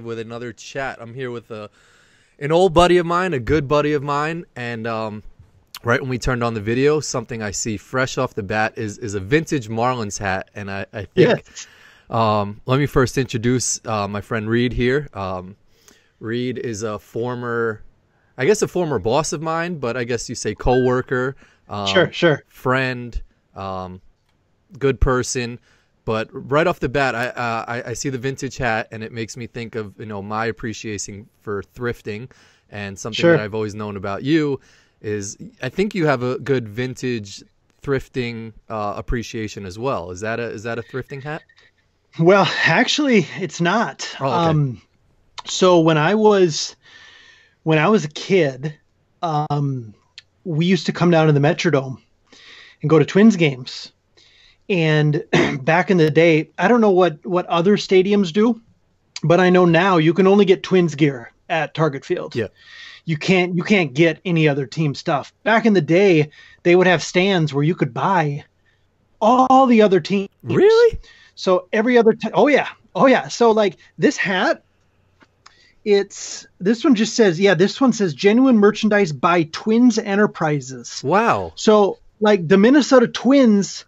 with another chat. I'm here with an old buddy of mine, a good buddy of mine, and right when we turned on the video, something I see fresh off the bat is a vintage Marlins hat, and I think Yes. Let me first introduce my friend Reid here. Reid is a former boss of mine, but I guess you say coworker, Sure. friend, good person. But right off the bat, I see the vintage hat, and it makes me think of my appreciation for thrifting, and something Sure. that I've always known about you is I think you have a good vintage thrifting appreciation as well. Is that a thrifting hat? Well, actually, it's not. Oh, okay. So when I was a kid, we used to come down to the Metrodome and go to Twins games. And back in the day, I don't know what other stadiums do, but I know now you can only get Twins gear at Target Field. Yeah. You can't get any other team stuff. Back in the day, they would have stands where you could buy all the other teams. Really? So every other oh yeah. So like this hat, this one says genuine merchandise by Twins Enterprises. Wow. So like the Minnesota Twins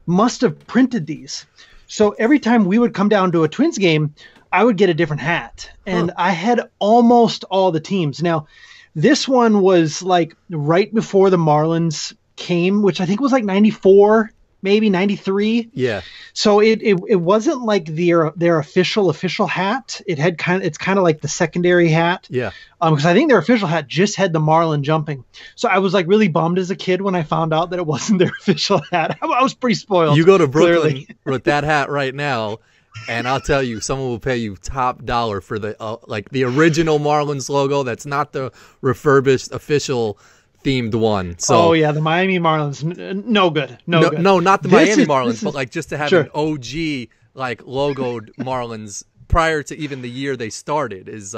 must have printed these. So every time we would come down to a Twins game, I would get a different hat, and I had almost all the teams. Now, this one was like right before the Marlins came, which I think was like 94, maybe 93. Yeah. So it wasn't like their official hat. It's kind of like the secondary hat. Yeah. Because I think their official hat just had the Marlin jumping. So I was like really bummed as a kid when I found out that it wasn't their official hat. I was pretty spoiled. You go to Brooklyn clearly. with that hat right now, and I'll tell you, someone will pay you top dollar for the the original Marlins logo. That's not the refurbished official themed one. So Oh yeah, the Miami Marlins, no good. no, Good. no, not the This Miami is- Marlins, this but is- like just to have Sure. an OG logoed Marlins prior to even the year they started is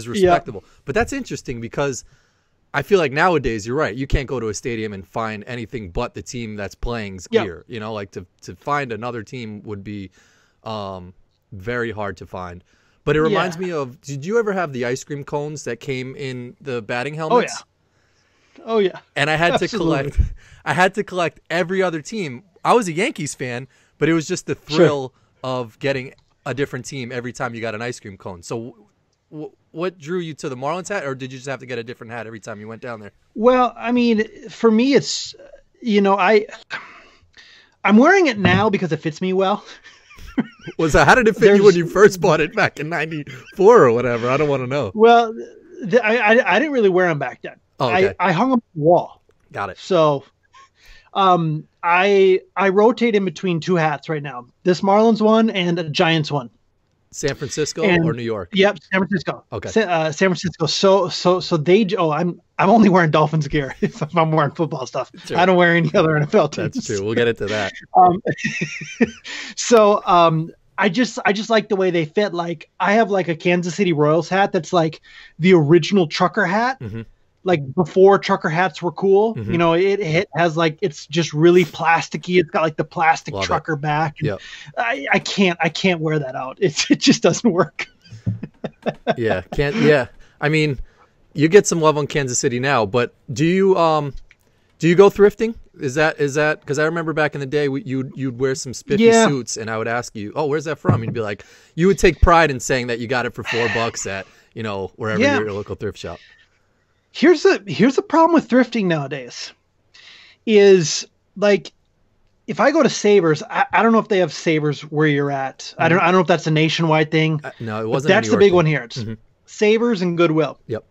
respectable. But that's interesting because I feel like nowadays you're right. You can't go to a stadium and find anything but the team that's playing's Yep. gear. To find another team would be very hard to find. But it reminds me of, did you ever have the ice cream cones that came in the batting helmets? Oh yeah. And I had Absolutely. to collect every other team. I was a Yankees fan, but it was just the thrill of getting a different team every time you got an ice cream cone. So what drew you to the Marlins hat, or did you just have to get a different hat every time you went down there? Well, I mean, for me, it's I'm wearing it now because it fits me well. How did it fit you when you first bought it back in '94 or whatever? I don't want to know. Well, I didn't really wear them back then. Oh, okay. I hung them on the wall. Got it. So, I rotate in between two hats right now. This Marlins one and a Giants one. San Francisco And- or New York? Yep, San Francisco. Okay. San Francisco. So they. Oh, I'm only wearing Dolphins gear if I'm wearing football stuff. Sure. I don't wear any other NFL teams. That's true. We'll get into that. I just like the way they fit. Like I have like a Kansas City Royals hat that's like the original trucker hat. Mm-hmm. Like before trucker hats were cool. Mhm. It has like, it's just really plasticky. It's got like the plastic Love it. trucker back. And Yep. I can't wear that out. It just doesn't work. Yeah. I mean, you get some love on Kansas City now, but do you go thrifting? Is that because I remember back in the day you'd wear some spiffy Yeah. suits, and I would ask you, oh, where's that from? And you'd be like, you would take pride in saying that you got it for $4 at wherever Yeah. your local thrift shop. Here's the problem with thrifting nowadays is like, if I go to Savers, I don't know if they have Savers where you're at. I don't know if that's a nationwide thing. No, it But wasn't. a that's New the York big thing. one here. It's Mhm. Savers and Goodwill. Yep.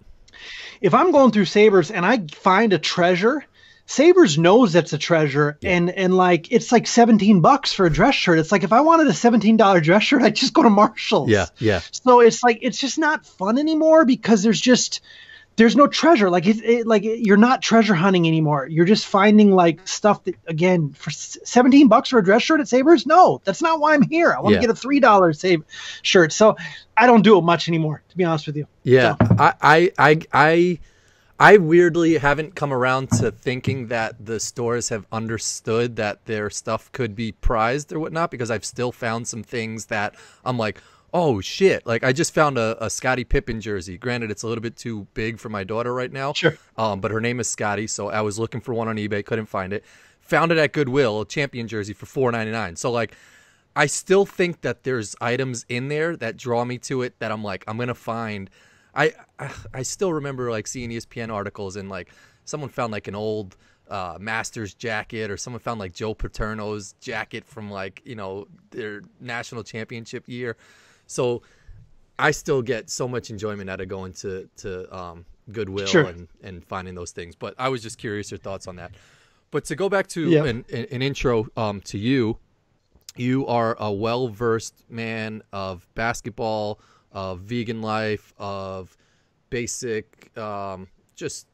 If I'm going through Savers and I find a treasure, Savers knows that's a treasure, and like it's like $17 for a dress shirt. It's like if I wanted a $17 dress shirt, I'd just go to Marshall's. Yeah. So it's like it's just not fun anymore because there's no treasure. Like you're not treasure hunting anymore. You're just finding like stuff that, again, for $17 for a dress shirt at Savers. No, that's not why I'm here. I want to Yeah. get a $3 save shirt. So I don't do it much anymore, to be honest with you. Yeah. So, I weirdly haven't come around to thinking that the stores have understood that their stuff could be prized or whatnot, because I've still found some things that I'm like, Oh shit! Like I just found a Scottie Pippen jersey. Granted, it's a little bit too big for my daughter right now. Sure. But her name is Scottie, so I was looking for one on eBay, couldn't find it. Found it at Goodwill, a champion jersey for $4.99. So like, I still think that there's items in there that draw me to it that I'm like, I'm gonna find. I still remember like seeing ESPN articles and like someone found like an old Masters jacket, or someone found like Joe Paterno's jacket from like, you know, their national championship year. So I still get so much enjoyment out of going to Goodwill Sure. and finding those things. But I was just curious your thoughts on that. But to go back to an intro to you, you are a well-versed man of basketball, of vegan life, of basic just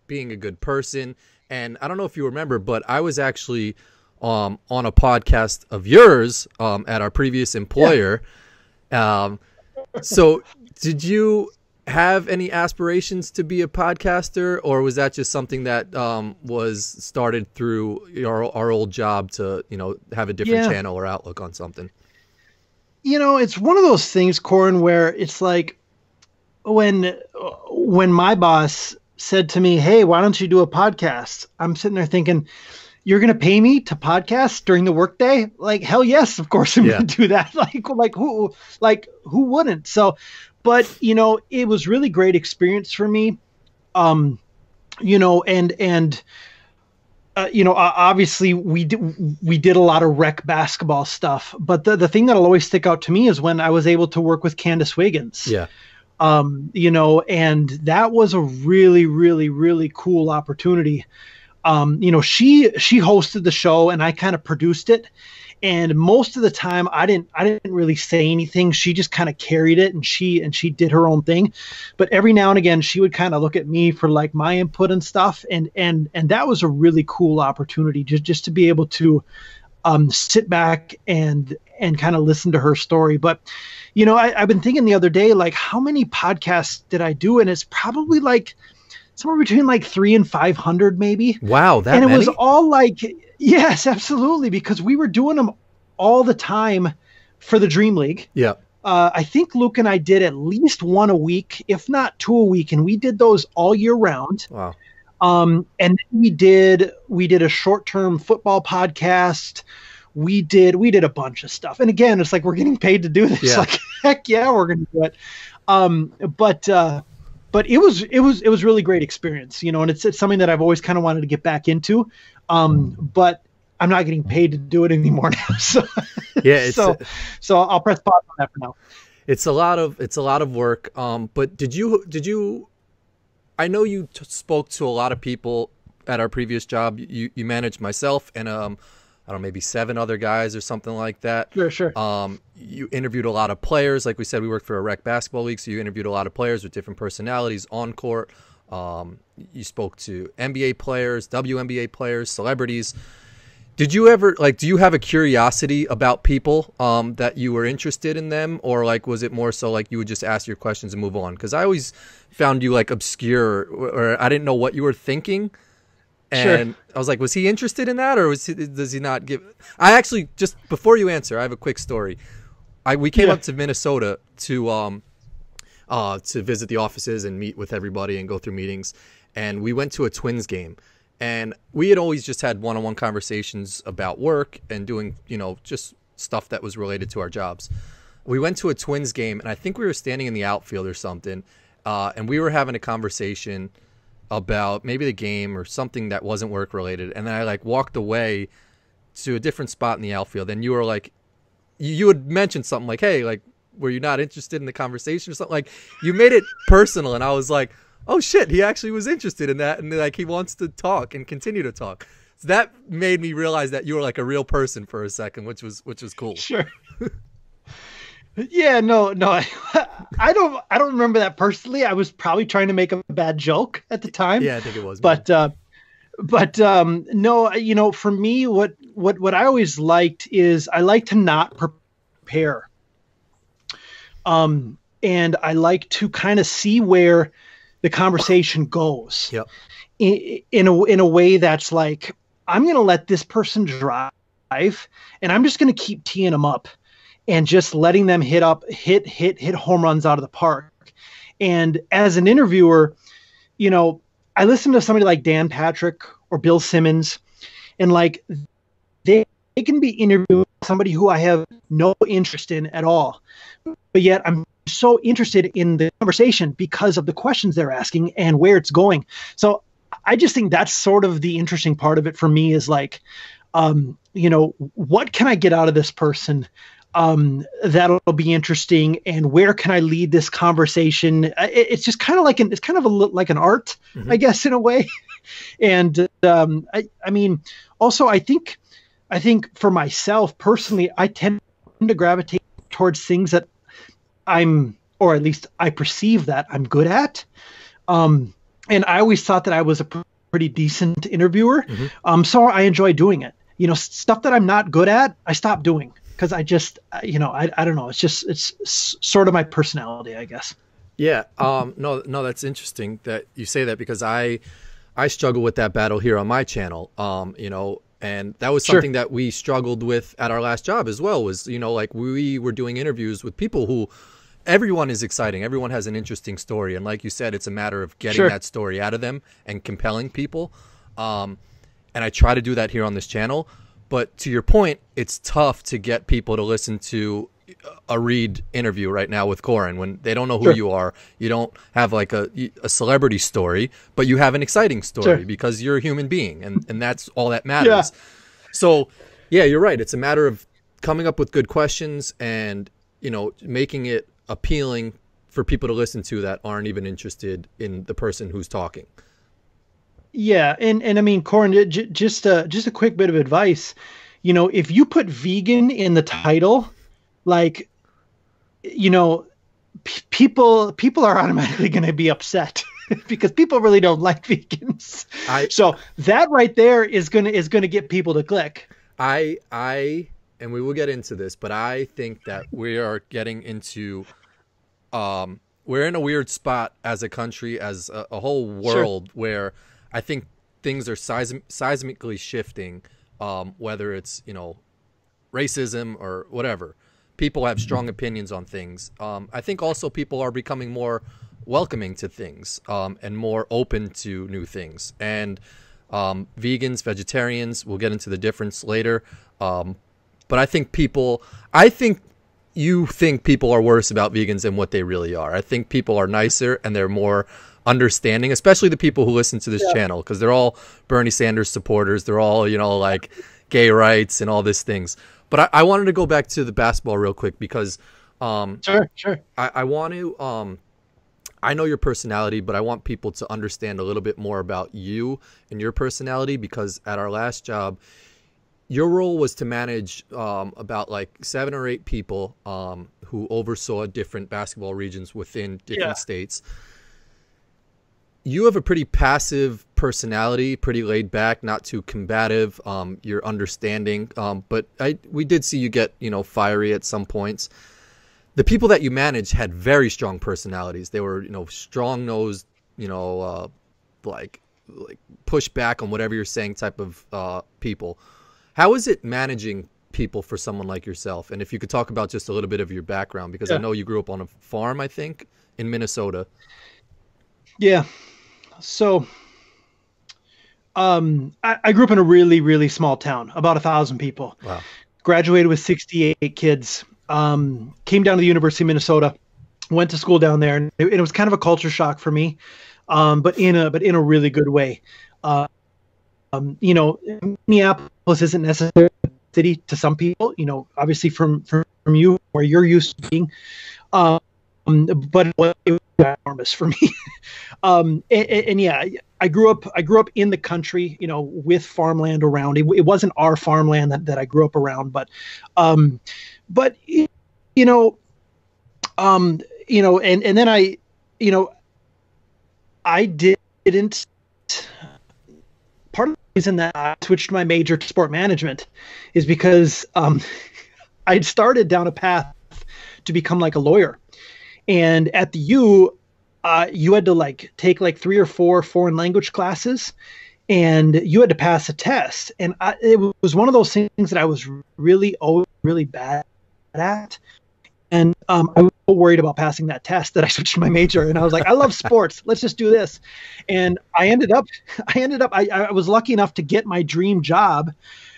being a good person. And I don't know if you remember, but I was actually on a podcast of yours at our previous employer. So did you have any aspirations to be a podcaster, or was that just something that was started through our old job to, you know, have a different channel or outlook on something? You know, it's one of those things, Corin, where it's like when my boss said to me, "Hey, why don't you do a podcast?" I'm sitting there thinking, "You're going to pay me to podcast during the workday?" Like, hell yes, of course I'm going to do that. Who wouldn't? So, but you know, it was really great experience for me. You know, you know, obviously we did a lot of rec basketball stuff, but the thing that'll always stick out to me is when I was able to work with Candace Wiggins. Yeah. You know, and that was a really, really, really cool opportunity. You know, she hosted the show and I kind of produced it. And most of the time I didn't really say anything. She just kind of carried it and she did her own thing. But every now and again, she would kind of look at me for like my input and stuff. And that was a really cool opportunity just to be able to sit back and kind of listen to her story. But, you know, I've been thinking the other day, like, how many podcasts did I do? And it's probably like somewhere between like 300 and 500 maybe. Wow. That and it many? was all like, yes, absolutely. Because we were doing them all the time for the Dream League. Yeah. I think Luke and I did at least one a week, if not two a week. And we did those all year round. Wow. And then we did a short-term football podcast. We did a bunch of stuff. And again, it's like, we're getting paid to do this. Yeah. Like, heck yeah, we're going to do it. But it was really great experience, you know, and it's something that I've always kind of wanted to get back into. But I'm not getting paid to do it anymore now. So yeah, so I'll press pause on that for now. It's a lot of work. But did you, I know you spoke to a lot of people at our previous job. You managed myself and, I don't know, maybe 7 other guys or something like that. Sure. You interviewed a lot of players. Like we said, we worked for a rec basketball league, so you interviewed a lot of players with different personalities on court. You spoke to NBA players, WNBA players, celebrities. Did you ever, like, do you have a curiosity about people that you were interested in them? Or, like, was it more so, like, you would just ask your questions and move on? Because I always found you, like, obscure, or I didn't know what you were thinking. And sure. I was like, was he interested in that, or does he not give? I actually, just before you answer, I have a quick story. We came up to Minnesota to visit the offices and meet with everybody and go through meetings. And we went to a Twins game. And we had always just had one-on-one conversations about work and doing, you know, just stuff that was related to our jobs. We went to a Twins game, and I think we were standing in the outfield or something, and we were having a conversation about maybe the game or something that wasn't work related. And then I like walked away to a different spot in the outfield, and you were like, you had mentioned something like, hey, like, were you not interested in the conversation or something? Like, you made it personal, and I was like, oh shit, he actually was interested in that, and like he wants to talk and continue to talk. So that made me realize that you were like a real person for a second, which was cool. Sure. Yeah, no, I don't remember that personally. I was probably trying to make a bad joke at the time. Yeah, I think it was. But no, you know, for me, what I always liked is I like to not prepare. And I like to kind of see where the conversation goes. Yep. In a way that's like, I'm going to let this person drive, and I'm just going to keep teeing them up. and just letting them hit home runs out of the park. And as an interviewer, I listen to somebody like Dan Patrick or Bill Simmons, and like they can be interviewing somebody who I have no interest in at all, but yet I'm so interested in the conversation because of the questions they're asking and where it's going. So I just think that's sort of the interesting part of it for me, is like, what can I get out of this person that'll be interesting, and where can I lead this conversation? It's just kind of like like an art, I guess, in a way. And I mean, also I think for myself personally, I tend to gravitate towards things that or at least I perceive that I'm good at. And I always thought that I was a pretty decent interviewer. So I enjoy doing it. Stuff that I'm not good at, I stop doing, because I just, I don't know. It's sort of my personality, I guess. Yeah. No, that's interesting that you say that, because I struggle with that battle here on my channel. And that was something that we struggled with at our last job as well, was, like we were doing interviews with people who, everyone is exciting. Everyone has an interesting story. And like you said, it's a matter of getting that story out of them and compelling people. And I try to do that here on this channel. But to your point, it's tough to get people to listen to a Reid interview right now with Corin when they don't know who you are. You don't have like a celebrity story, but you have an exciting story because you're a human being, and that's all that matters. So yeah, you're right. It's a matter of coming up with good questions and, making it appealing for people to listen to that aren't even interested in the person who's talking. Yeah. And I mean, Corin, just a quick bit of advice, if you put vegan in the title, like, people are automatically going to be upset because people really don't like vegans. So that right there is going to get people to click. And we will get into this, but I think that we are getting into, we're in a weird spot as a country, as a whole world, where I think things are seismically shifting, whether it's, racism or whatever. People have strong opinions on things. I think also people are becoming more welcoming to things, and more open to new things. And vegans, vegetarians, we'll get into the difference later. But I think you think people are worse about vegans than what they really are. I think people are nicer and they're more understanding, especially the people who listen to this channel, because they're all Bernie Sanders supporters. They're all, like gay rights and all these things. But I wanted to go back to the basketball real quick because sure. I want to I know your personality, but I want people to understand a little bit more about you and your personality, because at our last job, your role was to manage about like 7 or 8 people who oversaw different basketball regions within different states. You have a pretty passive personality, pretty laid back, not too combative. You're understanding, but we did see you get fiery at some points. The people that you managed had very strong personalities. They were strong-nosed, like push back on whatever you're saying type of people. How is it managing people for someone like yourself? And if you could talk about just a little bit of your background, because I know you grew up on a farm, I think, in Minnesota. Yeah. So I grew up in a really, really small town, about 1,000 people. Wow. Graduated with 68 kids. Came down to the University of Minnesota, went to school down there, and it was kind of a culture shock for me, but in a really good way. Minneapolis isn't necessarily a city to some people, obviously from you, where you're used to being, but it was enormous for me. And yeah, I grew up in the country, with farmland around. It wasn't our farmland that I grew up around, but and then I didn't. Part of the reason that I switched my major to sport management is because I'd started down a path to become like a lawyer. And at the U, you had to take 3 or 4 foreign language classes, and you had to pass a test. And it was one of those things that I was always really bad at. And I was so worried about passing that test that I switched my major, and I was like, I love sports. Let's just do this. And I was lucky enough to get my dream job,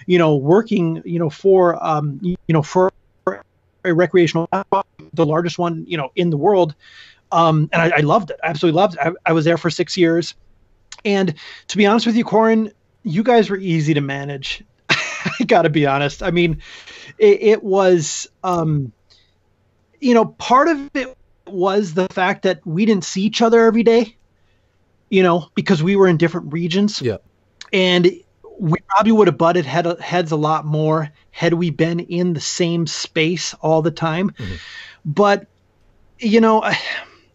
working, for a recreational, the largest one, in the world. And I loved it. I absolutely loved it. I was there for 6 years. And to be honest with you, Corin, you guys were easy to manage. I got to be honest. I mean, it was, part of it was the fact that we didn't see each other every day, because we were in different regions. Yeah. And we probably would have butted heads a lot more had we been in the same space all the time. Mm-hmm. But,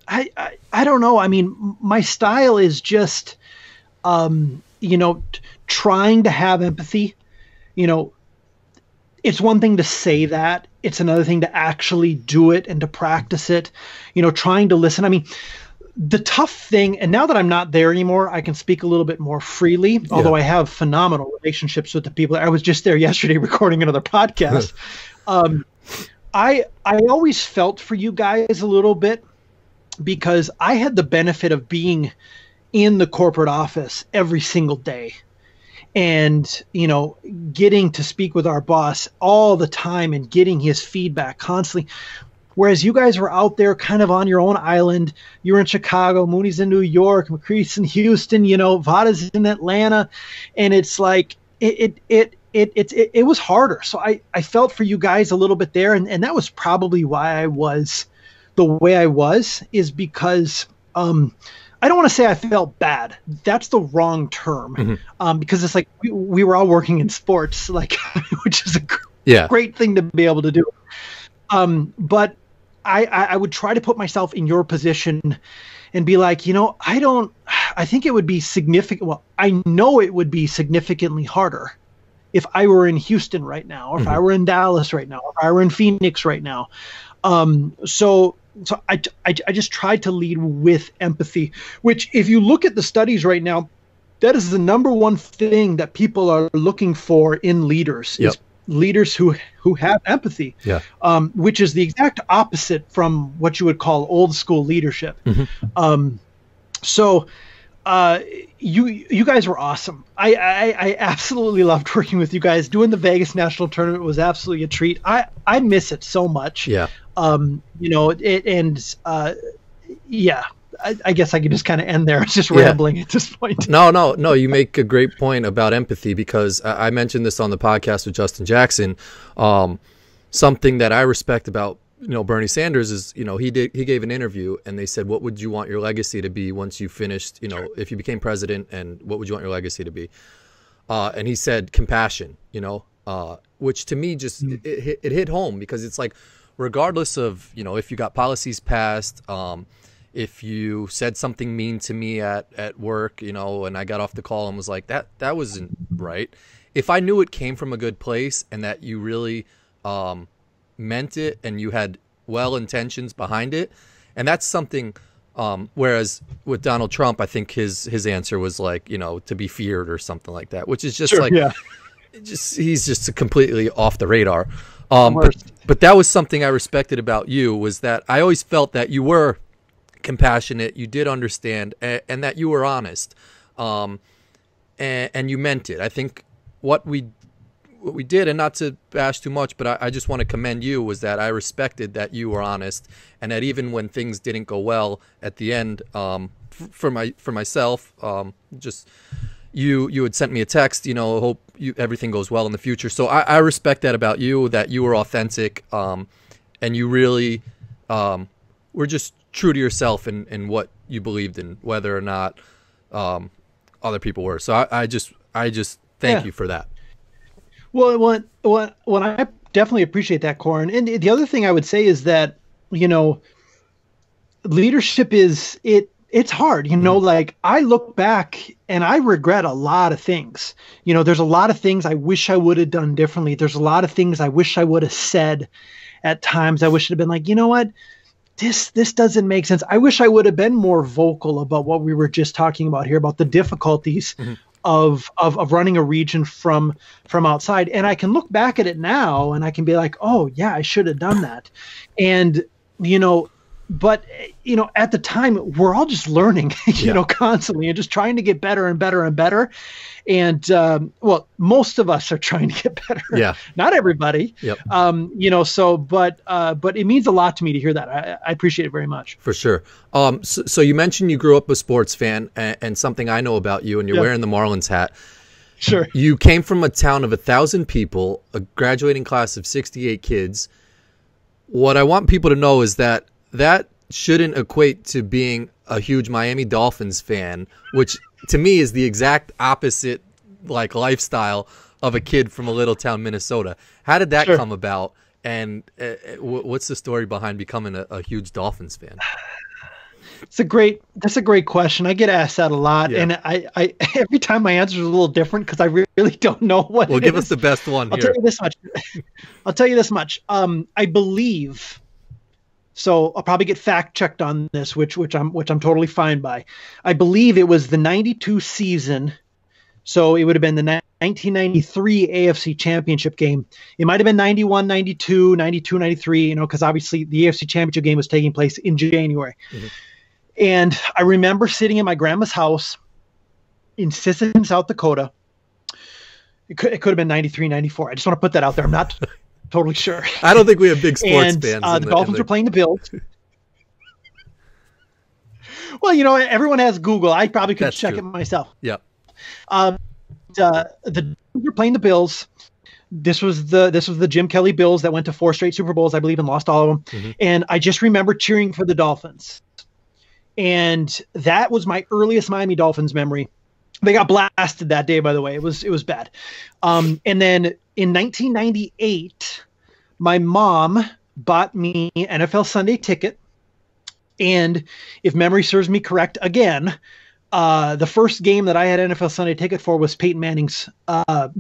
I don't know. I mean, my style is just, trying to have empathy. It's one thing to say that. It's another thing to actually do it and to practice it, trying to listen. I mean, the tough thing, and now that I'm not there anymore, I can speak a little bit more freely, although I have phenomenal relationships with the people. I was just there yesterday recording another podcast. I always felt for you guys a little bit because I had the benefit of being in the corporate office every single day. And, getting to speak with our boss all the time and getting his feedback constantly. Whereas you guys were out there kind of on your own island. You were in Chicago, Mooney's in New York, McCree's in Houston, Vada's in Atlanta. And it's like, it was harder. So I felt for you guys a little bit there. And that was probably why I was the way I was, is because, I don't want to say I felt bad. That's the wrong term, because it's like we were all working in sports, which is a great thing to be able to do. But I would try to put myself in your position and be like, I think it would be significant. Well, I know it would be significantly harder if I were in Houston right now, or if I were in Dallas right now, or if I were in Phoenix right now. So I just tried to lead with empathy, which if you look at the studies right now, that is the number one thing that people are looking for in leaders, is leaders who have empathy, which is the exact opposite from what you would call old school leadership. So you guys were awesome. I absolutely loved working with you guys. Doing the Vegas National Tournament was absolutely a treat. I miss it so much. I guess I could just kind of end there. It's just rambling at this point. No. You make a great point about empathy, because I mentioned this on the podcast with Justin Jackson. Something that I respect about Bernie Sanders is, he gave an interview and they said, what would you want your legacy to be once you finished, if you became president, and what would you want your legacy to be? And he said compassion, which to me just, it hit home, because it's like, regardless of, if you got policies passed, if you said something mean to me at work, and I got off the call and was like, that wasn't right. If I knew it came from a good place and that you really meant it and you had well intentions behind it, and that's something, whereas with Donald Trump, I think his answer was like, to be feared or something like that, which is just he's just completely off the radar. But that was something I respected about you, was that I always felt that you were compassionate, you did understand, and that you were honest, and you meant it. I think what we did, and not to bash too much, but I just want to commend you, was that I respected that you were honest, and that even when things didn't go well at the end, for myself, just you had sent me a text, hope everything goes well in the future. So I respect that about you, that you were authentic, and you really were just true to yourself in what you believed in, whether or not other people were. So I just thank you for that. Well, when I definitely appreciate that, Corin. And the other thing I would say is that, leadership it's hard, like I look back and I regret a lot of things. There's a lot of things I wish I would have done differently. There's a lot of things I wish I would have said at times. I wish it had been like, what, this doesn't make sense. I wish I would have been more vocal about what we were just talking about here, about the difficulties of running a region from outside. And I can look back at it now and I can be like, oh yeah, I should have done that. And, but at the time we're all just learning, constantly and just trying to get better and better and better. And, well, most of us are trying to get better. Yeah. Not everybody. Yep. But it means a lot to me to hear that. I appreciate it very much. For sure. So you mentioned you grew up a sports fan, and something I know about you, and you're wearing the Marlins hat. Sure. You came from a town of 1,000 people, a graduating class of 68 kids. What I want people to know is that shouldn't equate to being a huge Miami Dolphins fan, which to me is the exact opposite lifestyle of a kid from a little town, Minnesota. How did that come about? And what's the story behind becoming a huge Dolphins fan? That's a great question. I get asked that a lot, and I every time my answer is a little different because I really don't know what. Well, give us the best one. I'll tell you this much. I believe. So I'll probably get fact checked on this, which I'm totally fine by. I believe it was the 92 season. So it would have been the 1993 AFC Championship game. It might have been 91, 92, 92, 93, because obviously the AFC Championship game was taking place in January. Mm-hmm. And I remember sitting in my grandma's house in Sisseton, South Dakota. It could have been 93, 94. I just want to put that out there. I'm not totally sure. I don't think we have big sports fans. The Dolphins were playing the Bills. Well, everyone has Google. I probably could check it myself. Yeah. The Dolphins were playing the Bills. This was the Jim Kelly Bills that went to 4 straight Super Bowls, I believe, and lost all of them. Mm-hmm. And I just remember cheering for the Dolphins. And that was my earliest Miami Dolphins memory. They got blasted that day, by the way. It was bad. And then in 1998, my mom bought me an NFL Sunday ticket. And if memory serves me correct, again, the first game that I had NFL Sunday ticket for was Peyton Manning's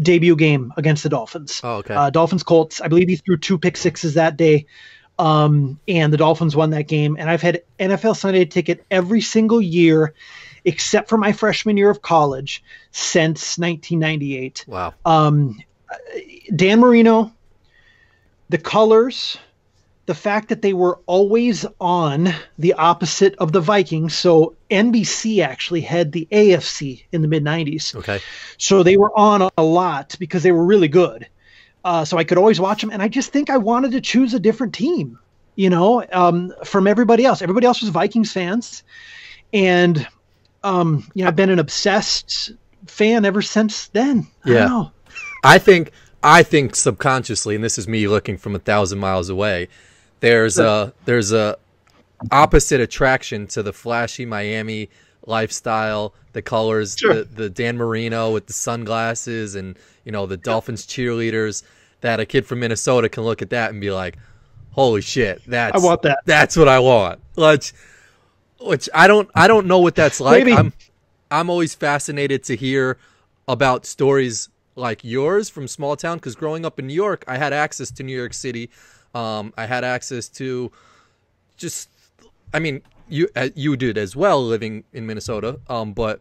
debut game against the Dolphins. Oh, okay. Dolphins Colts. I believe he threw 2 pick sixes that day. And the Dolphins won that game. And I've had NFL Sunday ticket every single year except for my freshman year of college since 1998. Wow. Dan Marino, the colors, the fact that they were always on the opposite of the Vikings. So NBC actually had the AFC in the mid-90s. Okay. So they were on a lot because they were really good. So I could always watch them. And I just think I wanted to choose a different team, from everybody else. Everybody else was Vikings fans. And, I've been an obsessed fan ever since then. I don't know. I think subconsciously, and this is me looking from 1,000 miles away, there's a opposite attraction to the flashy Miami lifestyle, the colors, the Dan Marino with the sunglasses, and the Dolphins cheerleaders. That a kid from Minnesota can look at that and be like, "Holy shit, I want that. That's what I want." Which I don't know what that's like. Maybe. I'm always fascinated to hear about stories like yours from small town, because growing up in New York, I had access to New York City. I had access to you did as well living in Minnesota. But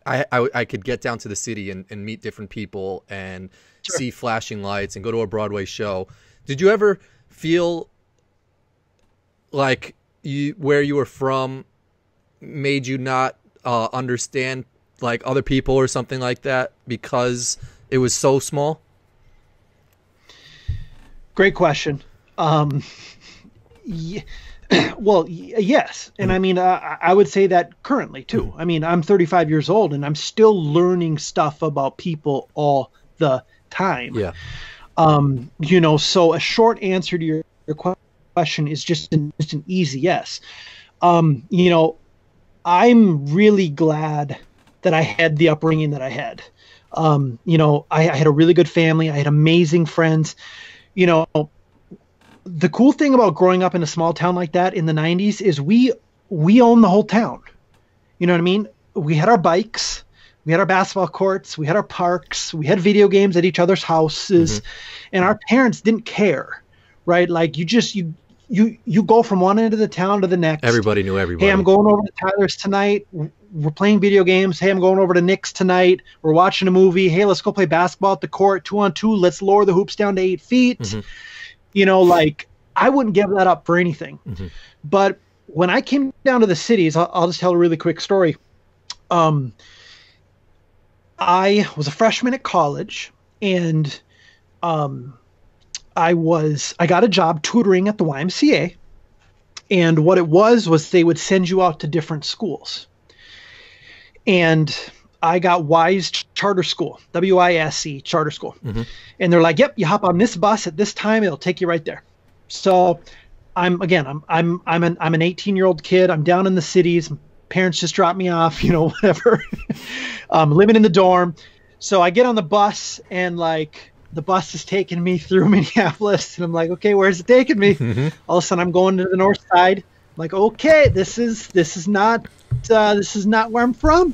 I could get down to the city and meet different people and see flashing lights and go to a Broadway show. Did you ever feel like where you were from made you not understand like other people or something like that because it was so small? Great question. Yes. And I mean, I would say that currently too. I mean, I'm 35 years old and I'm still learning stuff about people all the time. Yeah. So a short answer to your question is just an easy yes. I'm really glad that I had the upbringing that I had. I had a really good family. I had amazing friends. The cool thing about growing up in a small town like that in the 90s is we owned the whole town. You know what I mean? We had our bikes, we had our basketball courts, we had our parks, we had video games at each other's houses, and our parents didn't care, right? Like you go from one end of the town to the next. Everybody knew everybody. Hey, I'm going over to Tyler's tonight. We're playing video games. Hey, I'm going over to Nick's tonight. We're watching a movie. Hey, let's go play basketball at the court, 2-on-2. Let's lower the hoops down to 8 feet. Mm-hmm. You know, like, I wouldn't give that up for anything. Mm-hmm. But when I came down to the cities, I'll just tell a really quick story. I was a freshman at college, and I got a job tutoring at the YMCA. And what it was they would send you out to different schools. And I got WISE Charter School, WISE Charter School. Mm-hmm. And they're like, yep, you hop on this bus at this time, it'll take you right there. So I'm an 18-year-old kid. I'm down in the cities. Parents just dropped me off, you know, whatever. Living in the dorm. So I get on the bus, and like the bus is taking me through Minneapolis, and I'm like, okay, where's it taking me? Mm-hmm. All of a sudden I'm going to the north side. I'm like, okay, this is not where I'm from.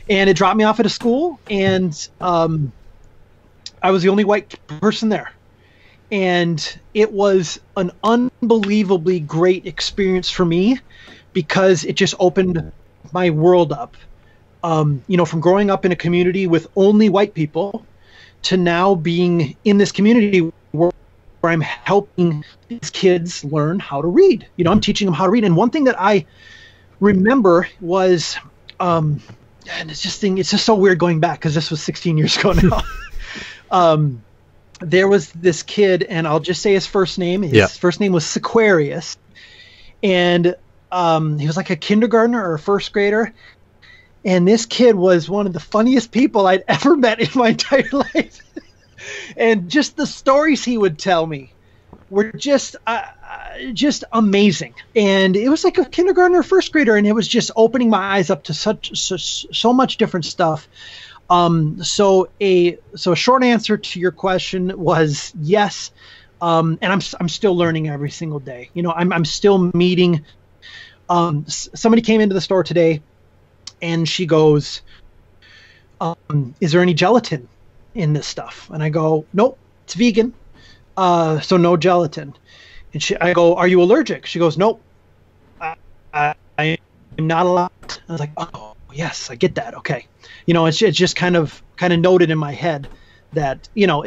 And it dropped me off at a school, and I was the only white person there. And it was an unbelievably great experience for me, because it just opened my world up. You know, from growing up in a community with only white people to now being in this community where I'm helping these kids learn how to read. You know, I'm teaching them how to read. And one thing that I remember was, and it's just so weird going back, because this was 16 years ago now. There was this kid, and I'll just say his first name. His first name was Sequarius. And he was like a kindergartner or a first grader. And this kid was one of the funniest people I'd ever met in my entire life. And just the stories he would tell me were just amazing. And it was like a kindergartner or first grader, and it was just opening my eyes up to so much different stuff. So a short answer to your question was yes. And I'm still learning every single day. You know, I'm still meeting. Somebody came into the store today, and she goes, is there any gelatin in this stuff? And I go, nope, it's vegan. So no gelatin. And I go, are you allergic? She goes, nope, I'm not allowed. I was like, oh yes, I get that. Okay. You know, it's just kind of noted in my head that, you know,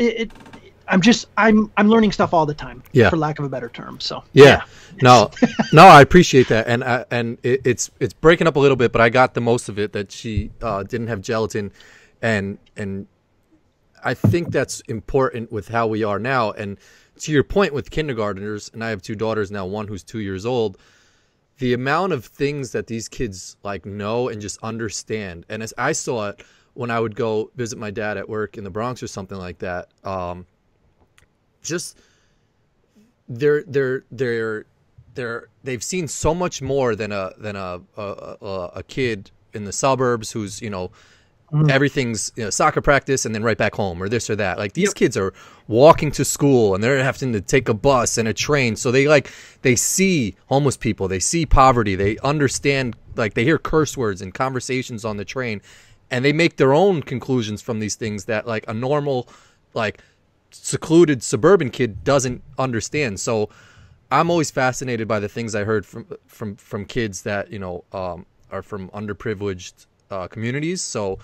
I'm learning stuff all the time, for lack of a better term. So no, I appreciate that, and it's breaking up a little bit, but I got the most of it, that she didn't have gelatin, and I think that's important with how we are now. And to your point with kindergartners, and I have 2 daughters now, one who's 2 years old, the amount of things that these kids like know and just understand, and as I saw it when I would go visit my dad at work in the Bronx or something like that. Just they've seen so much more than a kid in the suburbs who's, you know, everything's, you know, soccer practice and then right back home or this or that. Like these kids are walking to school, and they're having to take a bus and a train. So they see homeless people, they see poverty, they understand, like they hear curse words and conversations on the train, and they make their own conclusions from these things that like a normal, like secluded suburban kid doesn't understand. So I'm always fascinated by the things I heard from kids that, you know, are from underprivileged communities. So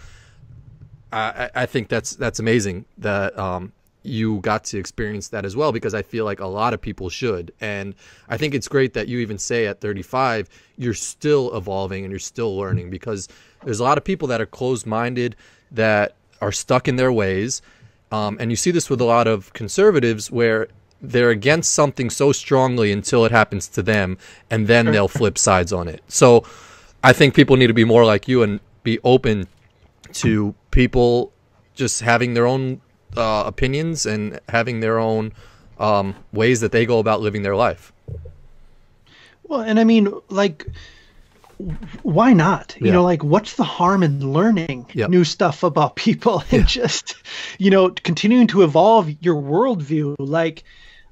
I think that's amazing that you got to experience that as well, because I feel like a lot of people should. And I think it's great that you even say at 35 you're still evolving and you're still learning, because there's a lot of people that are closed-minded, that are stuck in their ways. And you see this with a lot of conservatives, where they're against something so strongly until it happens to them, and then they'll flip sides on it. So I think people need to be more like you and be open to people just having their own opinions and having their own ways that they go about living their life. Well, and I mean, like, why not? You know, like, what's the harm in learning new stuff about people and just, you know, continuing to evolve your worldview? Like,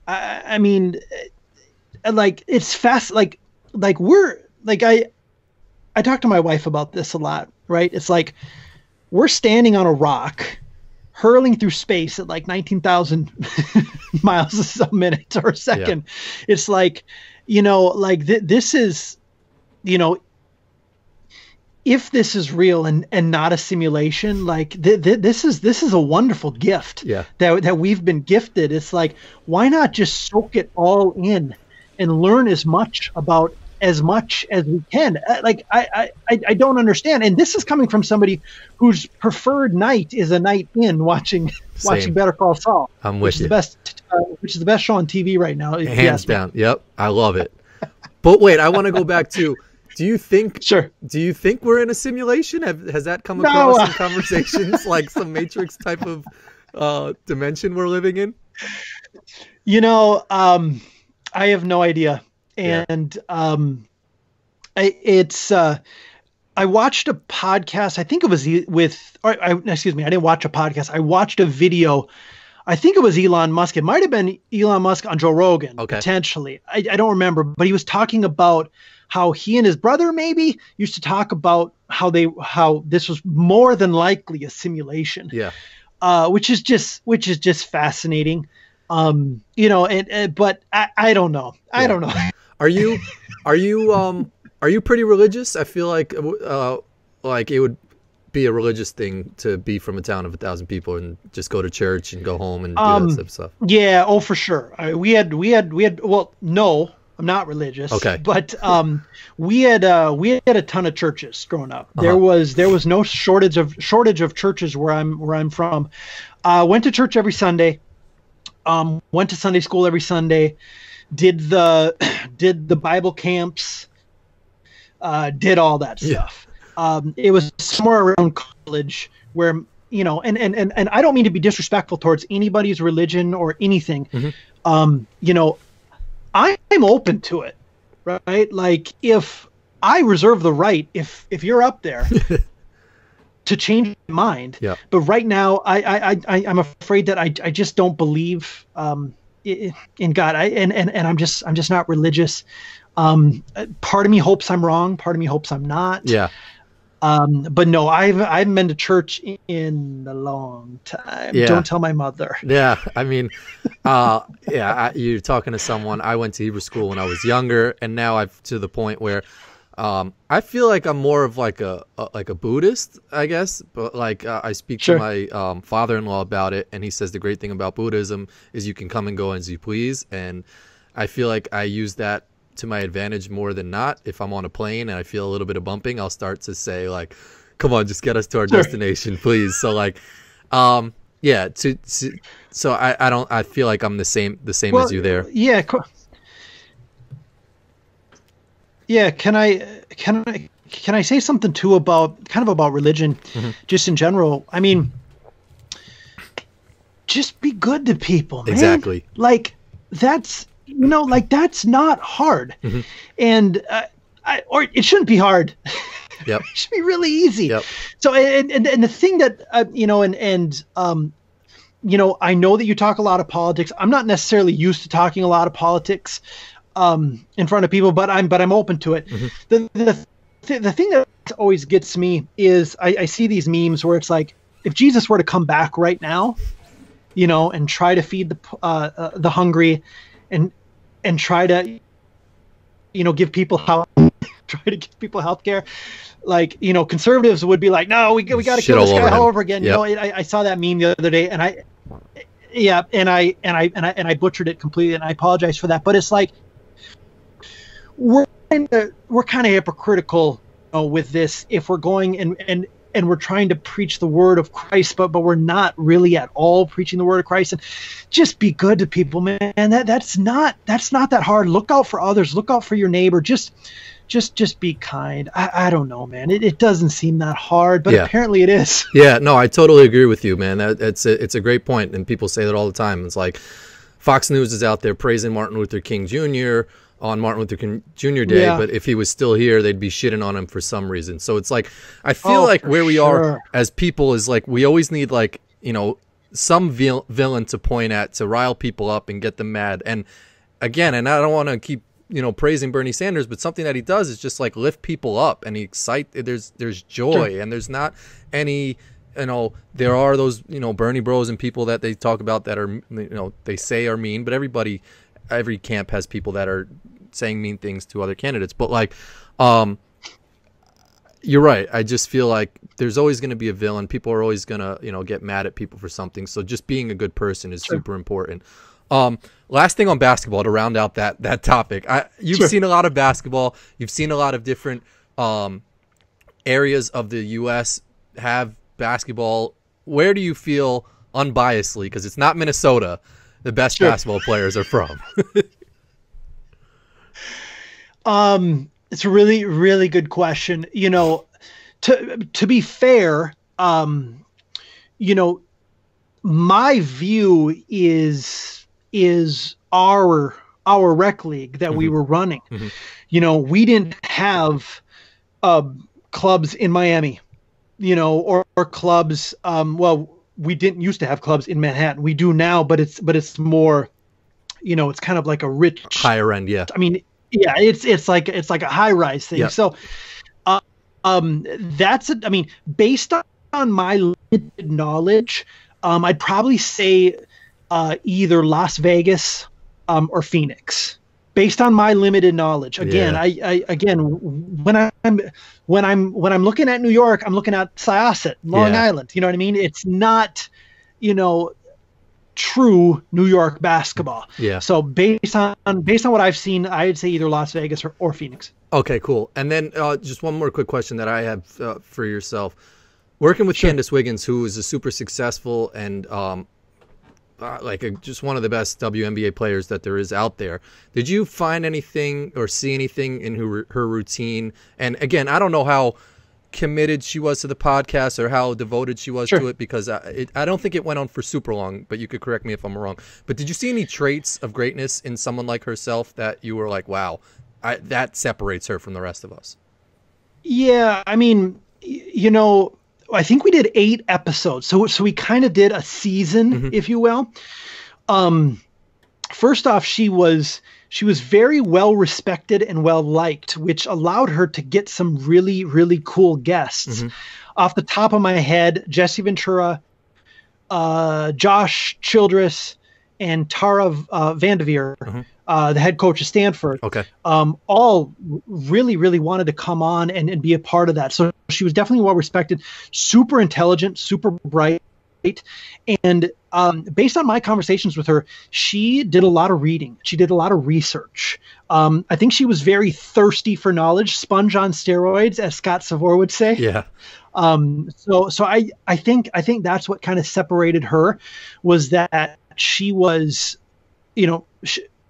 I mean, like, it's fast. Like we're like, I talk to my wife about this a lot, right? It's like we're standing on a rock hurling through space at like 19,000 miles a minute or a second. Yeah. It's like, like this is, if this is real and not a simulation, like this is a wonderful gift that we've been gifted. It's like, why not just soak it all in and learn as much as we can? Like, I don't understand. And this is coming from somebody whose preferred night is a night in watching Better Call Saul. I'm with you. Which is the best show on TV right now. Hands down. Yep. I love it. But wait, I want to go back to, do you think we're in a simulation? Has that come across in conversations, like some Matrix type of dimension we're living in? I have no idea. And I watched a podcast. I think it was excuse me, I didn't watch a podcast. I watched a video. I think it was Elon Musk. It might have been Elon Musk on Joe Rogan, potentially. I don't remember, but he was talking about how he and his brother maybe used to talk about how this was more than likely a simulation. Yeah. Which is just fascinating. But I don't know. I don't know. Are you pretty religious? I feel like it would be a religious thing to be from a town of 1,000 people and just go to church and go home and do that type of stuff. Yeah. Oh, for sure. We had, well, no, I'm not religious. Okay. But we had a ton of churches growing up. There was no shortage of churches where I'm from. Went to church every Sunday. Went to Sunday school every Sunday. Did the Bible camps. Did all that stuff. It was somewhere around college where, and I don't mean to be disrespectful towards anybody's religion or anything. Mm-hmm. I'm open to it, right? Like, if I reserve the right, if you're up there to change my mind, but right now I'm afraid that I just don't believe in God. And I'm just not religious. Part of me hopes I'm wrong. Part of me hopes I'm not. Yeah. But no, I haven't been to church in a long time. Yeah. Don't tell my mother. Yeah. I mean, you're talking to someone. I went to Hebrew school when I was younger, and now I've to the point where I feel like I'm more of like a Buddhist, I guess. But like I speak to my father-in-law about it, and he says the great thing about Buddhism is you can come and go as you please. And I feel like I use that to my advantage more than not. If I'm on a plane and I feel a little bit of bumping, I'll start to say like, come on, just get us to our destination, please. So like, so I feel like I'm the same as you there. Yeah. Yeah. Can I say something too about religion, just in general? I mean, just be good to people, man. Exactly. Like that's not hard. Mm-hmm. And or it shouldn't be hard. Yep. It should be really easy. Yep. So and the thing that I know that you talk a lot of politics. I'm not necessarily used to talking a lot of politics in front of people, but I'm open to it. Mm-hmm. The thing that always gets me is I see these memes where it's like, if Jesus were to come back right now, and try to feed the hungry, and try to, give people health care. Like, conservatives would be like, no, we got to kill this guy all over again. Yep. I saw that meme the other day, and I butchered it completely, and I apologize for that. But it's like, we're kind of hypocritical with this if we're going and we're trying to preach the word of Christ, but we're not really at all preaching the word of Christ. And just be good to people, man. That's not that hard. Look out for others. Look out for your neighbor. Just be kind. I don't know, man. It doesn't seem that hard, but apparently it is. Yeah, no, I totally agree with you, man. It's a great point, and people say that all the time. It's like Fox News is out there praising Martin Luther King Jr. on Martin Luther King Jr. Day, but if he was still here, they'd be shitting on him for some reason. So it's like, I feel like where we are as people is like, we always need like, some villain to point at to rile people up and get them mad. And again, and I don't want to keep, praising Bernie Sanders, but something that he does is just like lift people up and he there's joy and there's not any there are those, Bernie bros and people that they talk about that are, they say are mean, but every camp has people that are saying mean things to other candidates. But like, you're right. I just feel like there's always going to be a villain. People are always going to, get mad at people for something. So just being a good person is super important. Last thing on basketball to round out that topic. You've seen a lot of basketball. You've seen a lot of different areas of the U.S. have basketball. Where do you feel unbiasedly, because it's not Minnesota, the best basketball players are from? It's a really, really good question. To be fair, my view is our rec league that we were running. We didn't have clubs in Miami, or clubs. We didn't used to have clubs in Manhattan. We do now, but it's more, it's kind of like a rich higher end. Yeah. I mean, yeah, it's like a high rise thing. Yep. So, that's it. I mean, based on my limited knowledge, I'd probably say either Las Vegas or Phoenix. Based on my limited knowledge, again, when I'm looking at New York, I'm looking at Syosset, Long Island. You know what I mean? It's not, true New York basketball. Yeah. So based on what I've seen, I'd say either Las Vegas or Phoenix. Okay, cool. And then just one more quick question that I have for yourself. Working with Candace Wiggins, who is a super successful and just one of the best WNBA players that there is out there. Did you find anything or see anything in her routine? And again, I don't know how committed she was to the podcast or how devoted she was to it, because I don't think it went on for super long, but you could correct me if I'm wrong. But did you see any traits of greatness in someone like herself that you were like, wow, that separates her from the rest of us? Yeah, I mean, I think we did 8 episodes. So we kind of did a season, if you will. First off, she was very well respected and well liked, which allowed her to get some really, really cool guests. Off the top of my head, Jesse Ventura, Josh Childress, and Tara Vanderveer, the head coach of Stanford, all really, really wanted to come on and be a part of that. So she was definitely well respected, super intelligent, super bright. And based on my conversations with her, she did a lot of reading. She did a lot of research. I think she was very thirsty for knowledge, sponge on steroids, as Scott Savor would say. Yeah. So I think that's what kind of separated her, was that she was,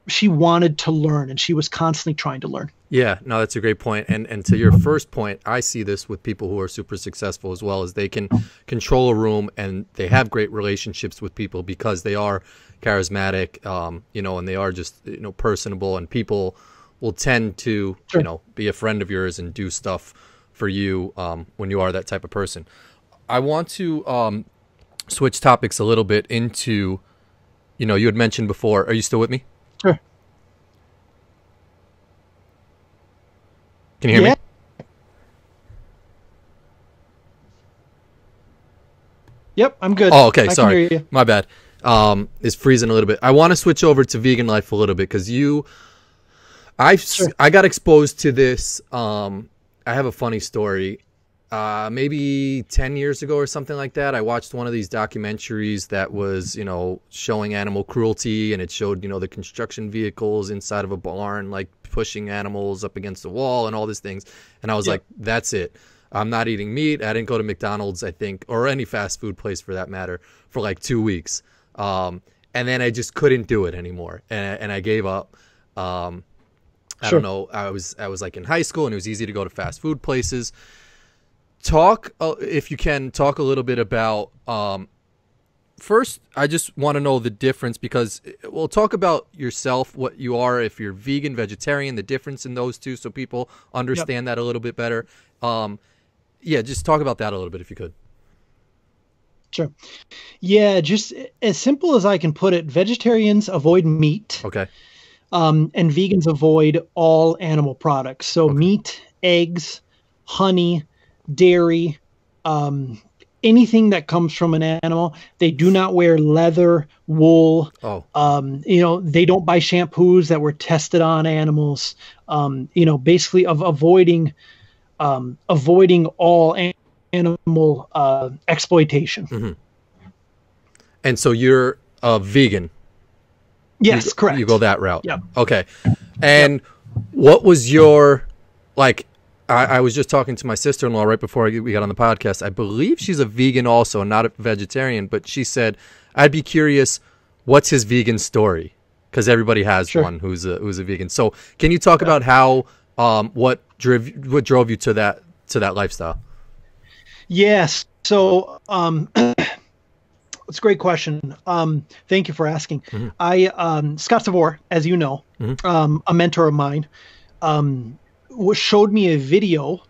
she wanted to learn, and she was constantly trying to learn. Yeah, no, that's a great point. And to your first point, I see this with people who are super successful as well, as they can control a room and they have great relationships with people because they are charismatic, and they are just, personable, and people will tend to, be a friend of yours and do stuff for you when you are that type of person. I want to switch topics a little bit into, you had mentioned before. Are you still with me? Sure. Can you hear me? Yep, I'm good. Oh, okay. Sorry. My bad. It's freezing a little bit. I want to switch over to vegan life a little bit because I got exposed to this. I have a funny story. Maybe 10 years ago or something like that, I watched one of these documentaries that was, showing animal cruelty, and it showed, the construction vehicles inside of a barn, like pushing animals up against the wall and all these things. And I was like, that's it. I'm not eating meat. I didn't go to McDonald's, I think, or any fast food place for that matter, for like 2 weeks. And then I just couldn't do it anymore. And I gave up. I don't know. I was like in high school, and it was easy to go to fast food places. If you can, talk a little bit about, first, I just want to know the difference, because we'll talk about yourself, what you are, if you're vegan, vegetarian, the difference in those two, so people understand that a little bit better. Just talk about that a little bit if you could. Sure. Yeah, just as simple as I can put it, vegetarians avoid meat. Okay. And vegans avoid all animal products. So meat, eggs, honey, dairy, anything that comes from an animal. They do not wear leather, wool. Oh. They don't buy shampoos that were tested on animals. Basically avoiding all animal exploitation. Mm-hmm. And so you're a vegan. Yes, correct. You go that route. Yeah. Okay. And what was your, like, I was just talking to my sister-in-law right before we got on the podcast. I believe she's a vegan also, not a vegetarian, but she said, I'd be curious, what's his vegan story? Because everybody has one who's a vegan. So can you talk about how, what drove you to that lifestyle? Yes. So, it's a great question. Thank you for asking. Mm-hmm. Scott Savor, as you know, a mentor of mine, showed me a video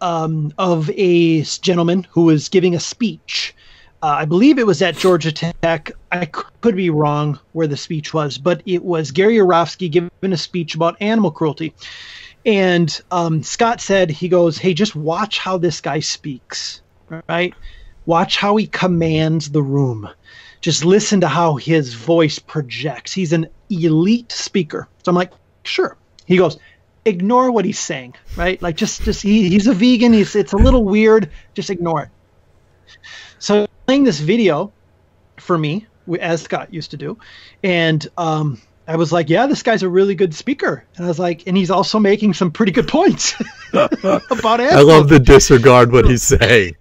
of a gentleman who was giving a speech. I believe it was at Georgia Tech. I could be wrong where the speech was, but it was Gary Yourofsky giving a speech about animal cruelty. And Scott said, he goes, hey, just watch how this guy speaks, right? Watch how he commands the room. Just listen to how his voice projects. He's an elite speaker. So I'm like, sure. He goes, ignore what he's saying, right? Like he's a vegan. It's a little weird. Just ignore it. So playing this video for me, as Scott used to do. And I was like, yeah, this guy's a really good speaker. And I was like, and he's also making some pretty good points about animals. I love the disregard what he's saying.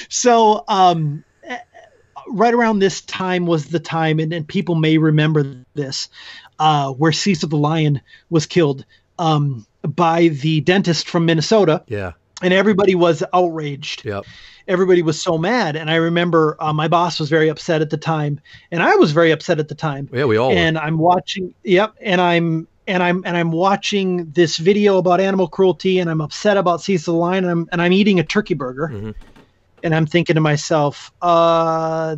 So right around this time was the time, and people may remember this, where Cecil the lion was killed by the dentist from Minnesota. Yeah. And everybody was outraged. Yep. Everybody was so mad. And I remember my boss was very upset at the time, and I was very upset at the time. Yeah, we all were. And I'm watching. Yep. And I'm watching this video about animal cruelty, and I'm upset about Cecil the lion, and I'm eating a turkey burger. Mm-hmm. And I'm thinking to myself,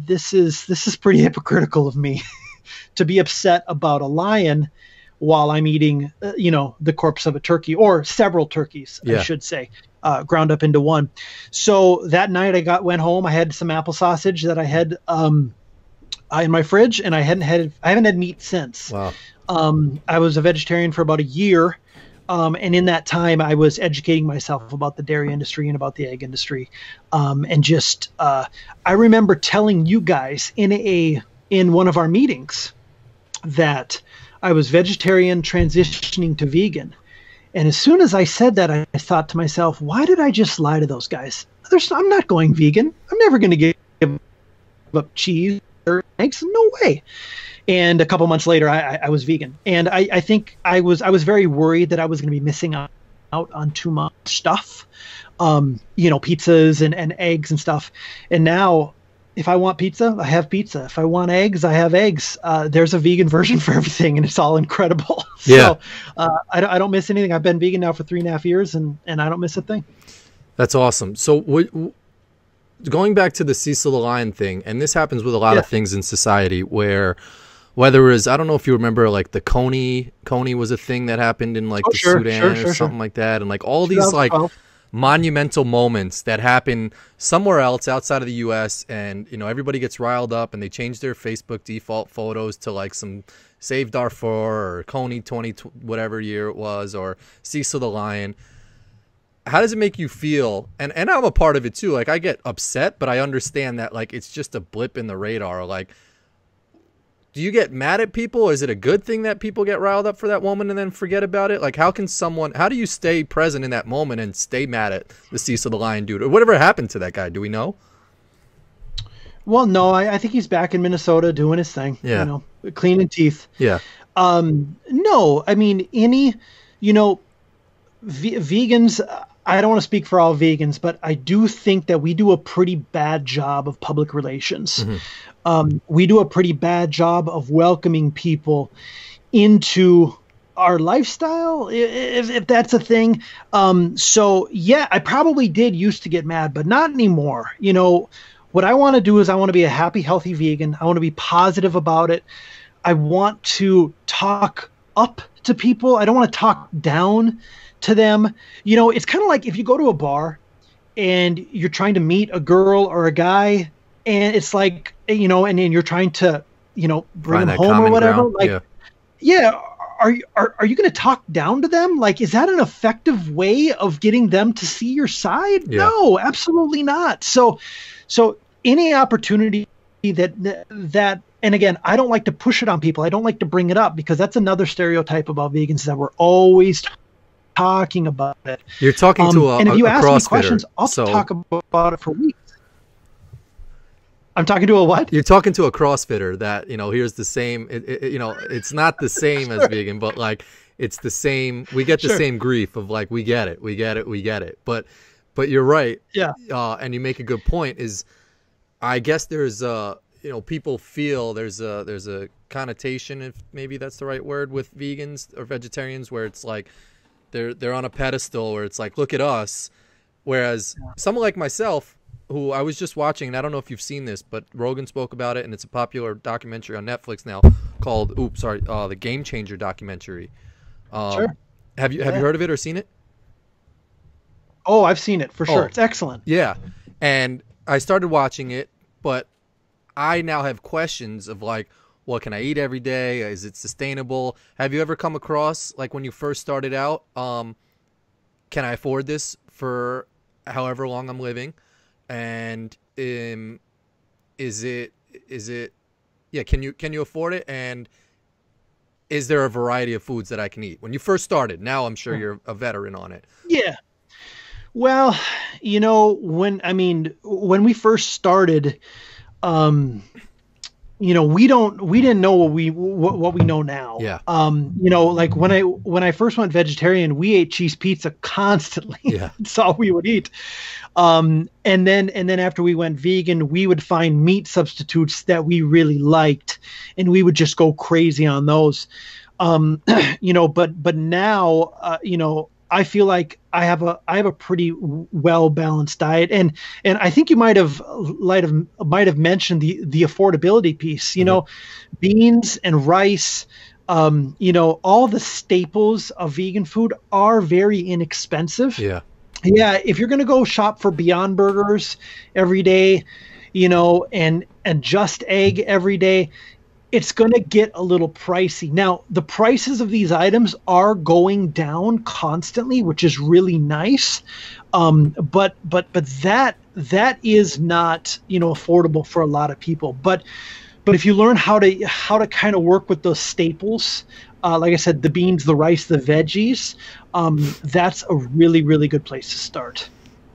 this is pretty hypocritical of me to be upset about a lion while I'm eating, the corpse of a turkey, or several turkeys, I should say, ground up into one. So that night I went home. I had some apple sausage that I had in my fridge, and I haven't had meat since. Wow. I was a vegetarian for about a year. And in that time, I was educating myself about the dairy industry and about the egg industry. I remember telling you guys in one of our meetings that I was vegetarian transitioning to vegan. And as soon as I said that, I thought to myself, why did I just lie to those guys? I'm not going vegan. I'm never going to give up cheese or eggs. No way. And a couple months later, I was vegan. And I think I was very worried that I was going to be missing out on too much stuff, pizzas and eggs and stuff. And now, if I want pizza, I have pizza. If I want eggs, I have eggs. There's a vegan version for everything, and it's all incredible. Yeah. So I don't miss anything. I've been vegan now for 3.5 years, and I don't miss a thing. That's awesome. So going back to the Cecil the lion thing, and this happens with a lot of things in society where – whether it was, I don't know if you remember, like the Coney was a thing that happened in Sudan or something like that. And like all these like monumental moments that happen somewhere else outside of the U.S. And, everybody gets riled up and they change their Facebook default photos to like some Save Darfur or Coney 20, whatever year it was, or Cecil the lion. How does it make you feel? And I'm a part of it too. Like I get upset, but I understand that like it's just a blip in the radar. Like, do you get mad at people? Or is it a good thing that people get riled up for that moment and then forget about it? Like, how do you stay present in that moment and stay mad at the Cecil the lion dude or whatever happened to that guy? Do we know? Well, no, I think he's back in Minnesota doing his thing. Yeah. Cleaning teeth. Yeah. No, I mean, vegans, I don't want to speak for all vegans, but I do think that we do a pretty bad job of public relations. Mm-hmm. We do a pretty bad job of welcoming people into our lifestyle, if that's a thing. So yeah, I probably did used to get mad, but not anymore. What I want to do is I want to be a happy, healthy vegan. I want to be positive about it. I want to talk up to people. I don't want to talk down to them. It's kind of like if you go to a bar and you're trying to meet a girl or a guy, and it's like, you know, and then you're trying to, you know, bring them home or whatever. Ground. Like, yeah, are you going to talk down to them? Like, is that an effective way of getting them to see your side? Yeah. No, absolutely not. So any opportunity that, and again, I don't like to push it on people. I don't like to bring it up because that's another stereotype about vegans, that we're always talking about it. You're talking to and if you ask me questions, I'll talk about it for weeks. I'm talking to a what? You're talking to a CrossFitter that, you know, here's the same, you know, it's not the same as vegan, but like it's the same. We get the same grief of like, we get it. But you're right. Yeah. And you make a good point is, I guess there's you know, people feel there's a connotation, if maybe that's the right word, with vegans or vegetarians, where it's like they're on a pedestal where it's like, look at us. Whereas someone like myself, who I was just watching, and I don't know if you've seen this, but Rogan spoke about it, and it's a popular documentary on Netflix now called the Game Changer documentary. Sure. Have you heard of it or seen it? Oh, I've seen it for sure. It's excellent. Yeah. And I started watching it, but I now have questions of like, what can I eat every day? Is it sustainable? Have you ever come across, like when you first started out, can I afford this for however long I'm living? And is it can you afford it? And is there a variety of foods that I can eat? When you first started, now I'm sure you're a veteran on it. Yeah. Well, you know, when we first started, you know, we didn't know what we know now. Yeah. You know, like when I first went vegetarian, we ate cheese pizza constantly. Yeah. That's all we would eat. And then after we went vegan, we would find meat substitutes that we really liked, and we would just go crazy on those. You know, but now, you know, I feel like I have a pretty well balanced diet, and I think you might have mentioned the affordability piece. You know, beans and rice, you know, all the staples of vegan food are very inexpensive. Yeah. Yeah, if you're going to go shop for Beyond Burgers every day, you know, and Just Egg every day, it's going to get a little pricey. Now, the prices of these items are going down constantly, which is really nice. But that is not, you know, affordable for a lot of people. But if you learn how to kind of work with those staples, like I said, the beans, the rice, the veggies, that's a really, really good place to start.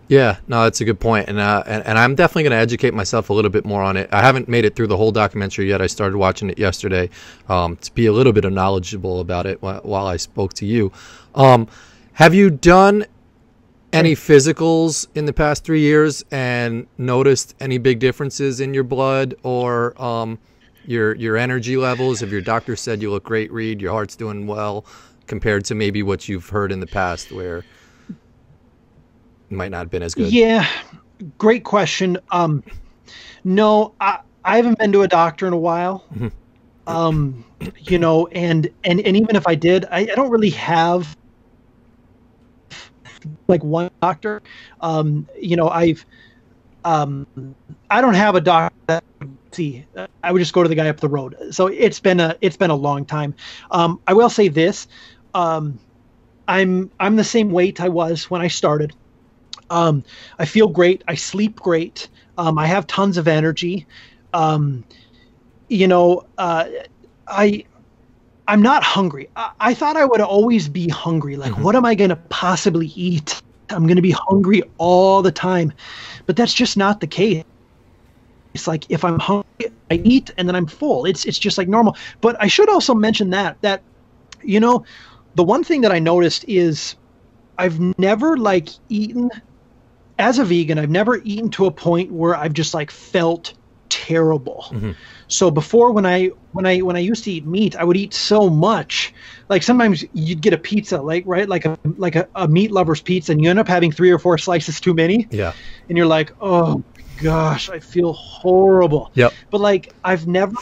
Yeah, no, that's a good point. And I'm definitely going to educate myself a little bit more on it. I haven't made it through the whole documentary yet. I started watching it yesterday to be a little bit knowledgeable about it while I spoke to you. Have you done any physicals in the past 3 years and noticed any big differences in your blood or your energy levels? Have your doctor said you look great, Reid, your heart's doing well, compared to maybe what you've heard in the past where might not have been as good? Yeah, great question. No, I haven't been to a doctor in a while. You know, and even if I did, I don't really have like one doctor. You know, I don't have a doctor that I would just go to the guy up the road. So it's been a long time. I will say this. I'm the same weight I was when I started. I feel great. I sleep great. I have tons of energy. You know, I'm not hungry. I thought I would always be hungry. Like, what am I going to possibly eat? I'm going to be hungry all the time. But that's just not the case. It's like if I'm hungry, I eat and then I'm full. It's just like normal. But I should also mention that, you know, the one thing that I noticed is I've never like eaten as a vegan. I've never eaten to a point where I've just like felt terrible. So before, when I used to eat meat, I would eat so much. Like sometimes you'd get a pizza, like a meat lover's pizza, and you end up having 3 or 4 slices too many. Yeah. And you're like, oh gosh, I feel horrible. Yep. But like, I've never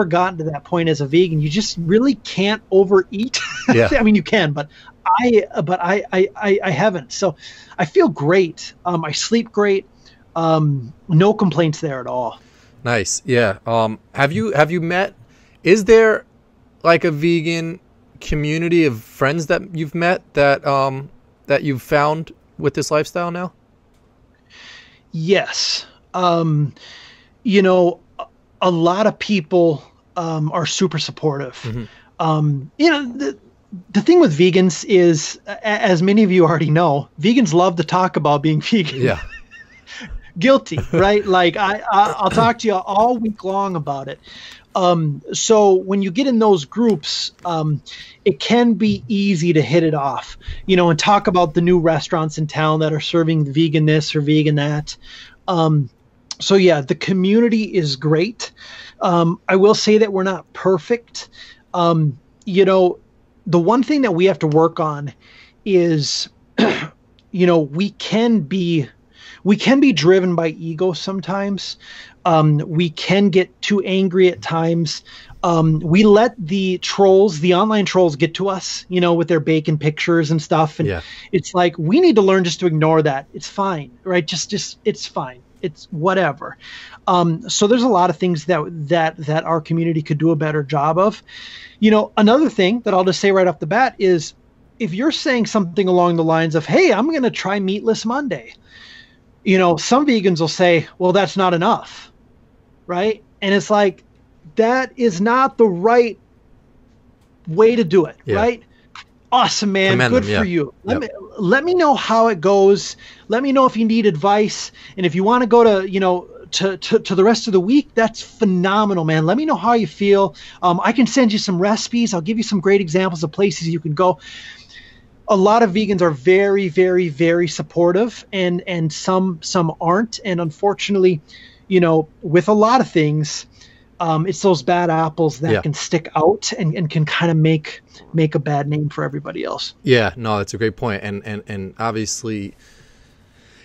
gotten to that point as a vegan. You just really can't overeat. Yeah. I mean, you can, but I haven't. So I feel great. I sleep great. No complaints there at all. Nice. Yeah. Have you met, is there like a vegan community of friends that you've met that you've found with this lifestyle now? Yes. You know, a lot of people are super supportive. Mm-hmm. You know, the thing with vegans is, as many of you already know, vegans love to talk about being vegan. Yeah. Guilty, right? Like I'll talk to you all week long about it. So when you get in those groups, it can be easy to hit it off, you know, and talk about the new restaurants in town that are serving vegan this or vegan that. So yeah, the community is great. I will say that we're not perfect. You know, the one thing that we have to work on is, you know, we can be driven by ego sometimes. We can get too angry at times. We let the online trolls get to us, you know, with their bacon pictures and stuff. And It's like, we need to learn just to ignore that. It's fine, right? Just it's fine. It's whatever. So there's a lot of things that our community could do a better job of. You know, another thing that I'll just say right off the bat is, if you're saying something along the lines of, hey, I'm going to try Meatless Monday, you know, some vegans will say, well, that's not enough, right? And it's like, that is not the right way to do it, right? Awesome, man. Good for you. Let me know how it goes. Let me know if you need advice. And if you want to go to, you know, to the rest of the week, that's phenomenal, man. Let me know how you feel. I can send you some recipes. I'll give you some great examples of places you can go. A lot of vegans are very, very, very supportive, and some aren't. And unfortunately, you know, with a lot of things, it's those bad apples that can stick out and can kind of make a bad name for everybody else. Yeah, no, that's a great point. And obviously,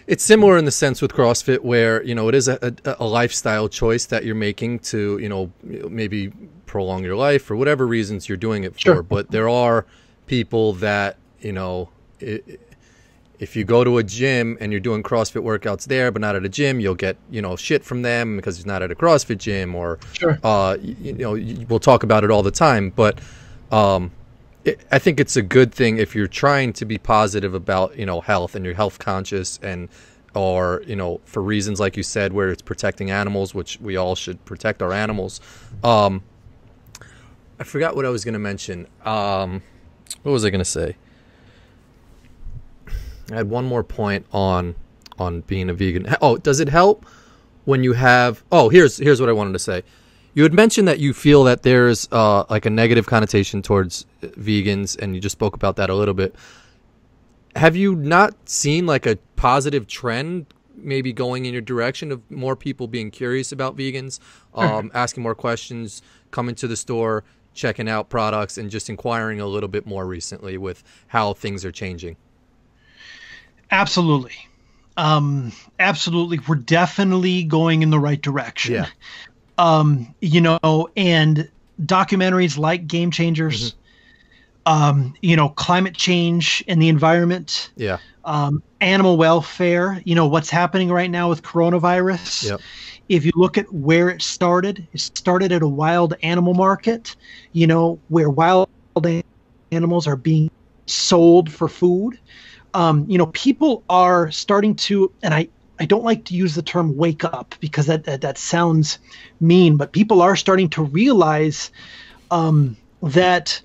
it's similar in the sense with CrossFit, where, you know, it is a lifestyle choice that you're making to, you know, maybe prolong your life for whatever reasons you're doing it for. Sure. But there are people that, you know, if you go to a gym and you're doing CrossFit workouts there, but not at a gym, you'll get, you know, shit from them because it's not at a CrossFit gym, or, you know, we'll talk about it all the time. But I think it's a good thing if you're trying to be positive about, you know, health, and you're health conscious, and, or, you know, for reasons like you said, where it's protecting animals, which we all should protect our animals. I forgot what I was going to mention. What was I going to say? I had one more point on being a vegan. Oh, does it help when you have? Oh, here's what I wanted to say. You had mentioned that you feel that there's like a negative connotation towards vegans, and you just spoke about that a little bit. Have you not seen like a positive trend maybe going in your direction of more people being curious about vegans, asking more questions, coming to the store, checking out products, and just inquiring a little bit more recently with how things are changing? Absolutely. Absolutely. We're definitely going in the right direction. Yeah. You know, and documentaries like Game Changers, you know, climate change and the environment, animal welfare, you know, what's happening right now with coronavirus. Yep. If you look at where it started at a wild animal market, you know, where wild animals are being sold for food. You know, people are starting to, and I don't like to use the term wake up because that sounds mean, but people are starting to realize that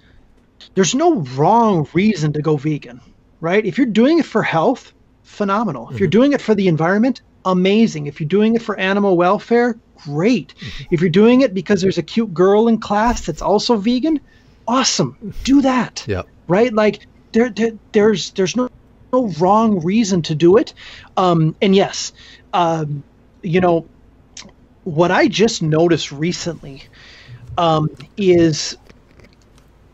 there's no wrong reason to go vegan, right? If you're doing it for health, phenomenal. If you're doing it for the environment, amazing. If you're doing it for animal welfare, great. If you're doing it because there's a cute girl in class that's also vegan, awesome. Do that. Yep. Right? Like there's no wrong reason to do it. And yes, you know, what I just noticed recently is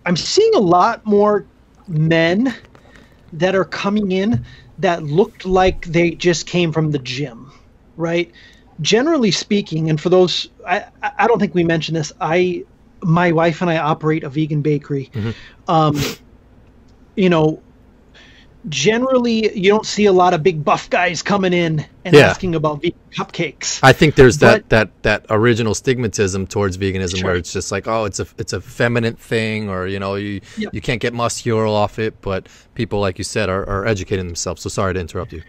I'm seeing a lot more men that are coming in that looked like they just came from the gym. right? Generally speaking, and for those, I don't think we mentioned this. My wife and I operate a vegan bakery. You know, generally you don't see a lot of big buff guys coming in and asking about vegan cupcakes. I think there's that original stigmatism towards veganism where it's just like, oh, it's a feminine thing, or you know, you can't get muscular off it. But people, like you said, are educating themselves. So sorry to interrupt you.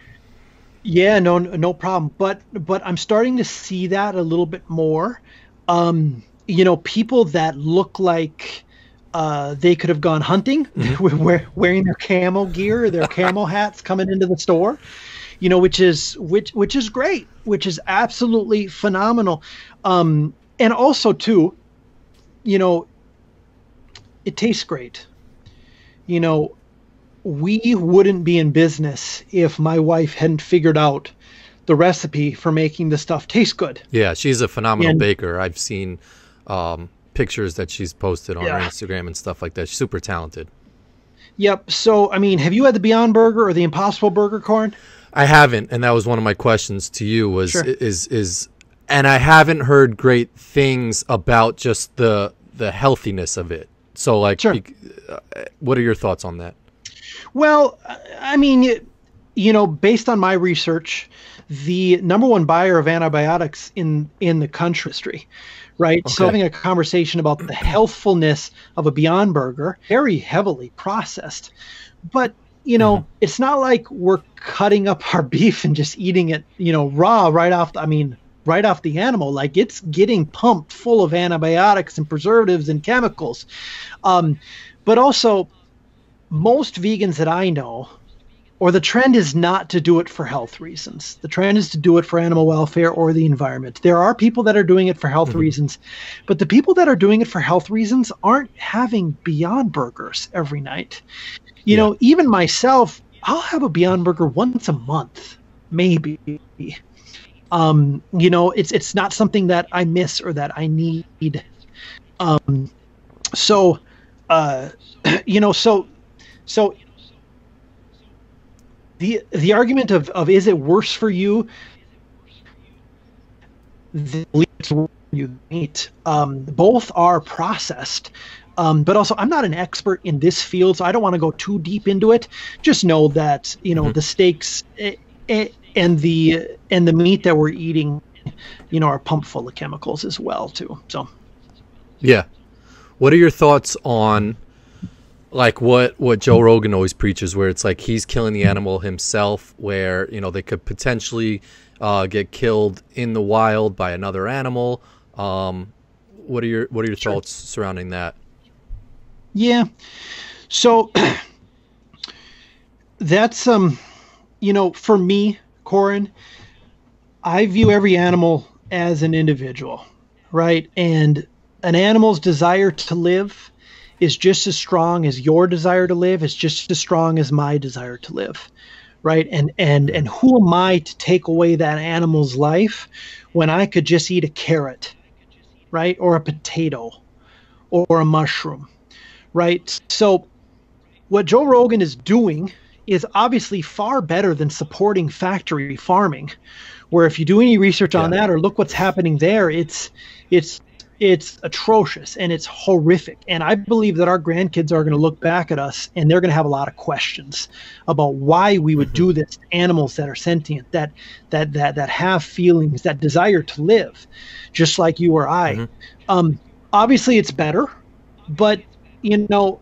Yeah, no problem. But I'm starting to see that a little bit more. You know, people that look like they could have gone hunting, wearing their camo gear, their camo hats, coming into the store, you know, which is great, which is absolutely phenomenal. And also too, you know, it tastes great. You know, we wouldn't be in business if my wife hadn't figured out the recipe for making the stuff taste good. Yeah, she's a phenomenal baker. I've seen pictures that she's posted on her Instagram and stuff like that. She's super talented. Yep. So, I mean, have you had the Beyond Burger or the Impossible Burger, Corin? I haven't, and that was one of my questions to you was and I haven't heard great things about just the healthiness of it. So, like, what are your thoughts on that? Well, I mean, you know, based on my research, the number one buyer of antibiotics in the country, right? Okay. So having a conversation about the healthfulness of a Beyond Burger, very heavily processed, but you know, it's not like we're cutting up our beef and just eating it, you know, raw right off the animal. Like, it's getting pumped full of antibiotics and preservatives and chemicals. But also, most vegans that I know, or the trend is not to do it for health reasons. The trend is to do it for animal welfare or the environment. There are people that are doing it for health reasons, but the people that are doing it for health reasons aren't having Beyond Burgers every night. You know, even myself, I'll have a Beyond Burger once a month, maybe. You know, it's not something that I miss or that I need. So, you know, so the argument of is it worse for you than you eat? Both are processed. But also, I'm not an expert in this field, so I don't want to go too deep into it. Just know that, you know, the steaks and the meat that we're eating, you know, are pumped full of chemicals as well, too. So, yeah. What are your thoughts on, like, what Joe Rogan always preaches, where it's like he's killing the animal himself, where, you know, they could potentially get killed in the wild by another animal? What are your thoughts surrounding that? Yeah. So that's, you know, for me, Corin, I view every animal as an individual, right? And an animal's desire to live is just as strong as your desire to live. It's just as strong as my desire to live, right? And who am I to take away that animal's life when I could just eat a carrot, right? Or a potato or a mushroom. Right. So what Joe Rogan is doing is obviously far better than supporting factory farming, where if you do any research on that or look what's happening there, it's atrocious and it's horrific. And I believe that our grandkids are going to look back at us and they're going to have a lot of questions about why we would do this to animals that are sentient, that have feelings, that desire to live, just like you or I. Obviously, it's better, but you know,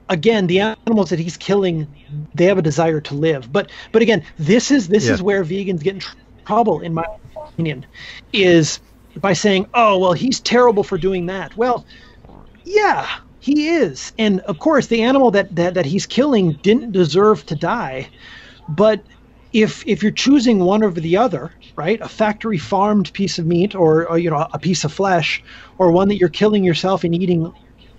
again, the animals that he's killing, they have a desire to live. But again, this is where vegans get in trouble, in my opinion, is by saying, oh, well, he's terrible for doing that. Well, yeah, he is. And of course, the animal that he's killing didn't deserve to die. But if you're choosing one over the other, right, a factory farmed piece of meat or you know, a piece of flesh, or one that you're killing yourself and eating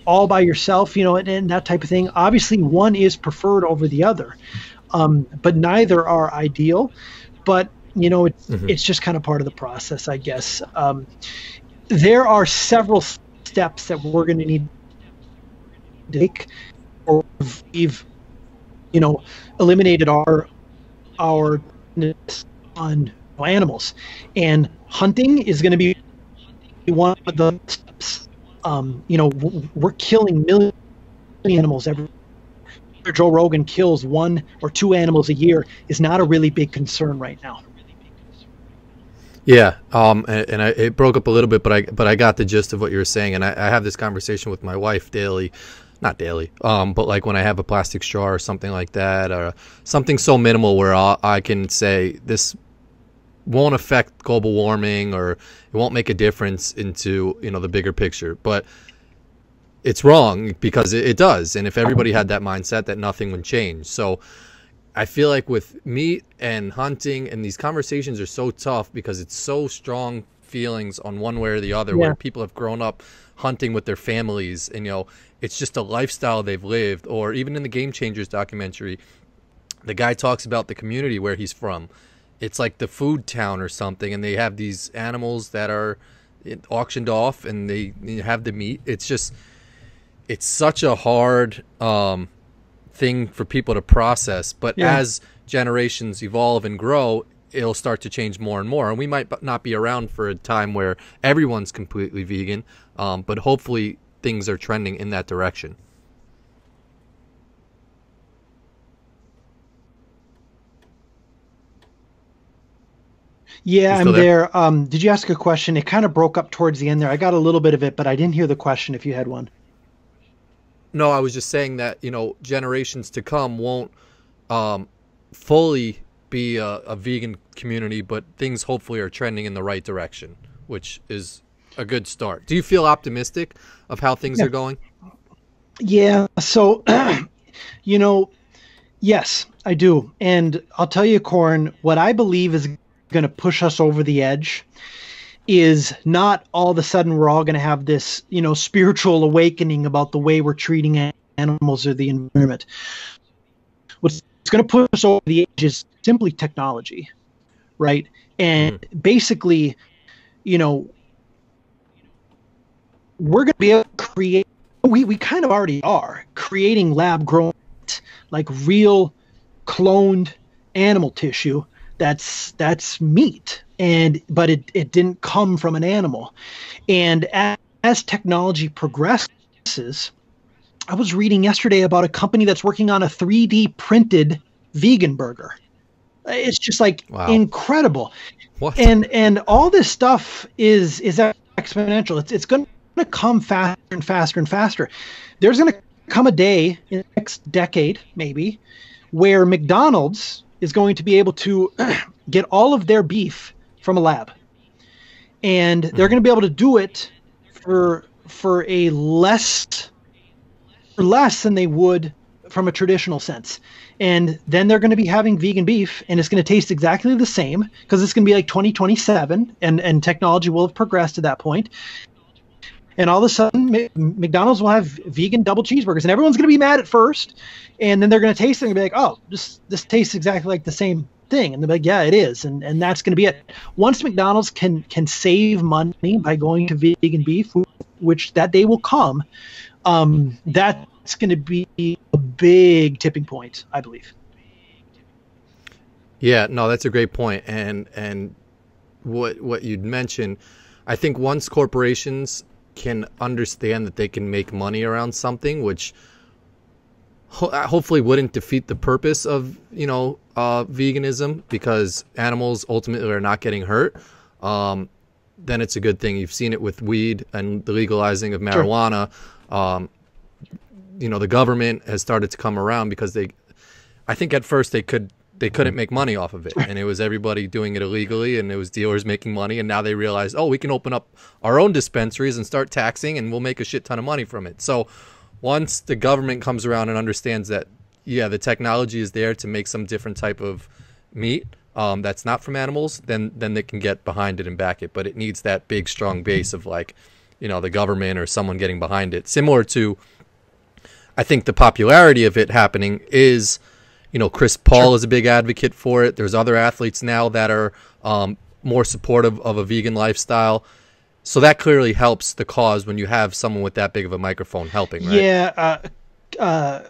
all by yourself, you know, and that type of thing. Obviously, one is preferred over the other, but neither are ideal. But you know, it's just kind of part of the process, I guess. There are several steps that we're going to need to take, or we've, you know, eliminated our on animals, and hunting is going to be one of the steps. We're killing millions of animals every year. Joe Rogan kills 1 or 2 animals a year is not a really big concern right now. Yeah, it broke up a little bit, but I got the gist of what you were saying, and I have this conversation with my wife daily, not daily, but like when I have a plastic straw or something like that, or something so minimal where I can say this won't affect global warming or it won't make a difference into the bigger picture, but it's wrong because it does, and if everybody had that mindset, that nothing would change. So I feel like with meat and hunting, and these conversations are so tough because it's so strong feelings on one way or the other, where people have grown up hunting with their families, and it's just a lifestyle they've lived. Or even in the Game Changers documentary, the guy talks about the community where he's from. It's like the food town or something, and they have these animals that are auctioned off, and they have the meat. It's such a hard thing for people to process, but as generations evolve and grow, it'll start to change more and more, and we might not be around for a time where everyone's completely vegan, but hopefully things are trending in that direction. Yeah, I'm there. Did you ask a question? It kind of broke up towards the end there. I got a little bit of it, but I didn't hear the question if you had one. No, I was just saying that, generations to come won't fully be a vegan community, but things hopefully are trending in the right direction, which is a good start. Do you feel optimistic of how things are going? Yeah. So, yes, I do. And I'll tell you, Corin, what I believe is going to push us over the edge is not all of a sudden we're all going to have this, spiritual awakening about the way we're treating animals or the environment. What's going to push us over the edge is simply technology, right? And basically, we're going to be able to create, we kind of already are creating lab grown, like real cloned animal tissue that's meat, but it didn't come from an animal. And as technology progresses, I was reading yesterday about a company that's working on a 3D printed vegan burger. It's just like incredible. What? And all this stuff is exponential. It's going to come faster and faster and faster. There's going to come a day in the next decade, maybe, where McDonald's is going to be able to get all of their beef from a lab, and they're going to be able to do it for a less than they would from a traditional sense. And then they're going to be having vegan beef, and it's going to taste exactly the same because it's going to be like 2027, and technology will have progressed to that point. And all of a sudden, McDonald's will have vegan double cheeseburgers, and everyone's going to be mad at first, and then they're going to taste it and be like, "Oh, this tastes exactly like the same thing," and they're like, "Yeah, it is," and that's going to be it. Once McDonald's can save money by going to vegan beef, which that day will come, that's going to be a big tipping point, I believe. Yeah, no, that's a great point, and what you'd mentioned, I think once corporations can understand that they can make money around something, which hopefully wouldn't defeat the purpose of veganism, because animals ultimately are not getting hurt, then it's a good thing. You've seen it with weed and the legalizing of marijuana. Sure. The government has started to come around because I think at first they couldn't make money off of it, and it was everybody doing it illegally, and it was dealers making money, and now they realized, we can open up our own dispensaries and start taxing, and we'll make a shit ton of money from it. So once the government comes around and understands that, the technology is there to make some different type of meat that's not from animals, then they can get behind it and back it. But it needs that big, strong base of the government or someone getting behind it. Similar to, I think the popularity of it happening is, Chris Paul is a big advocate for it. There's other athletes now that are more supportive of a vegan lifestyle. So that clearly helps the cause when you have someone with that big of a microphone helping, right? Yeah.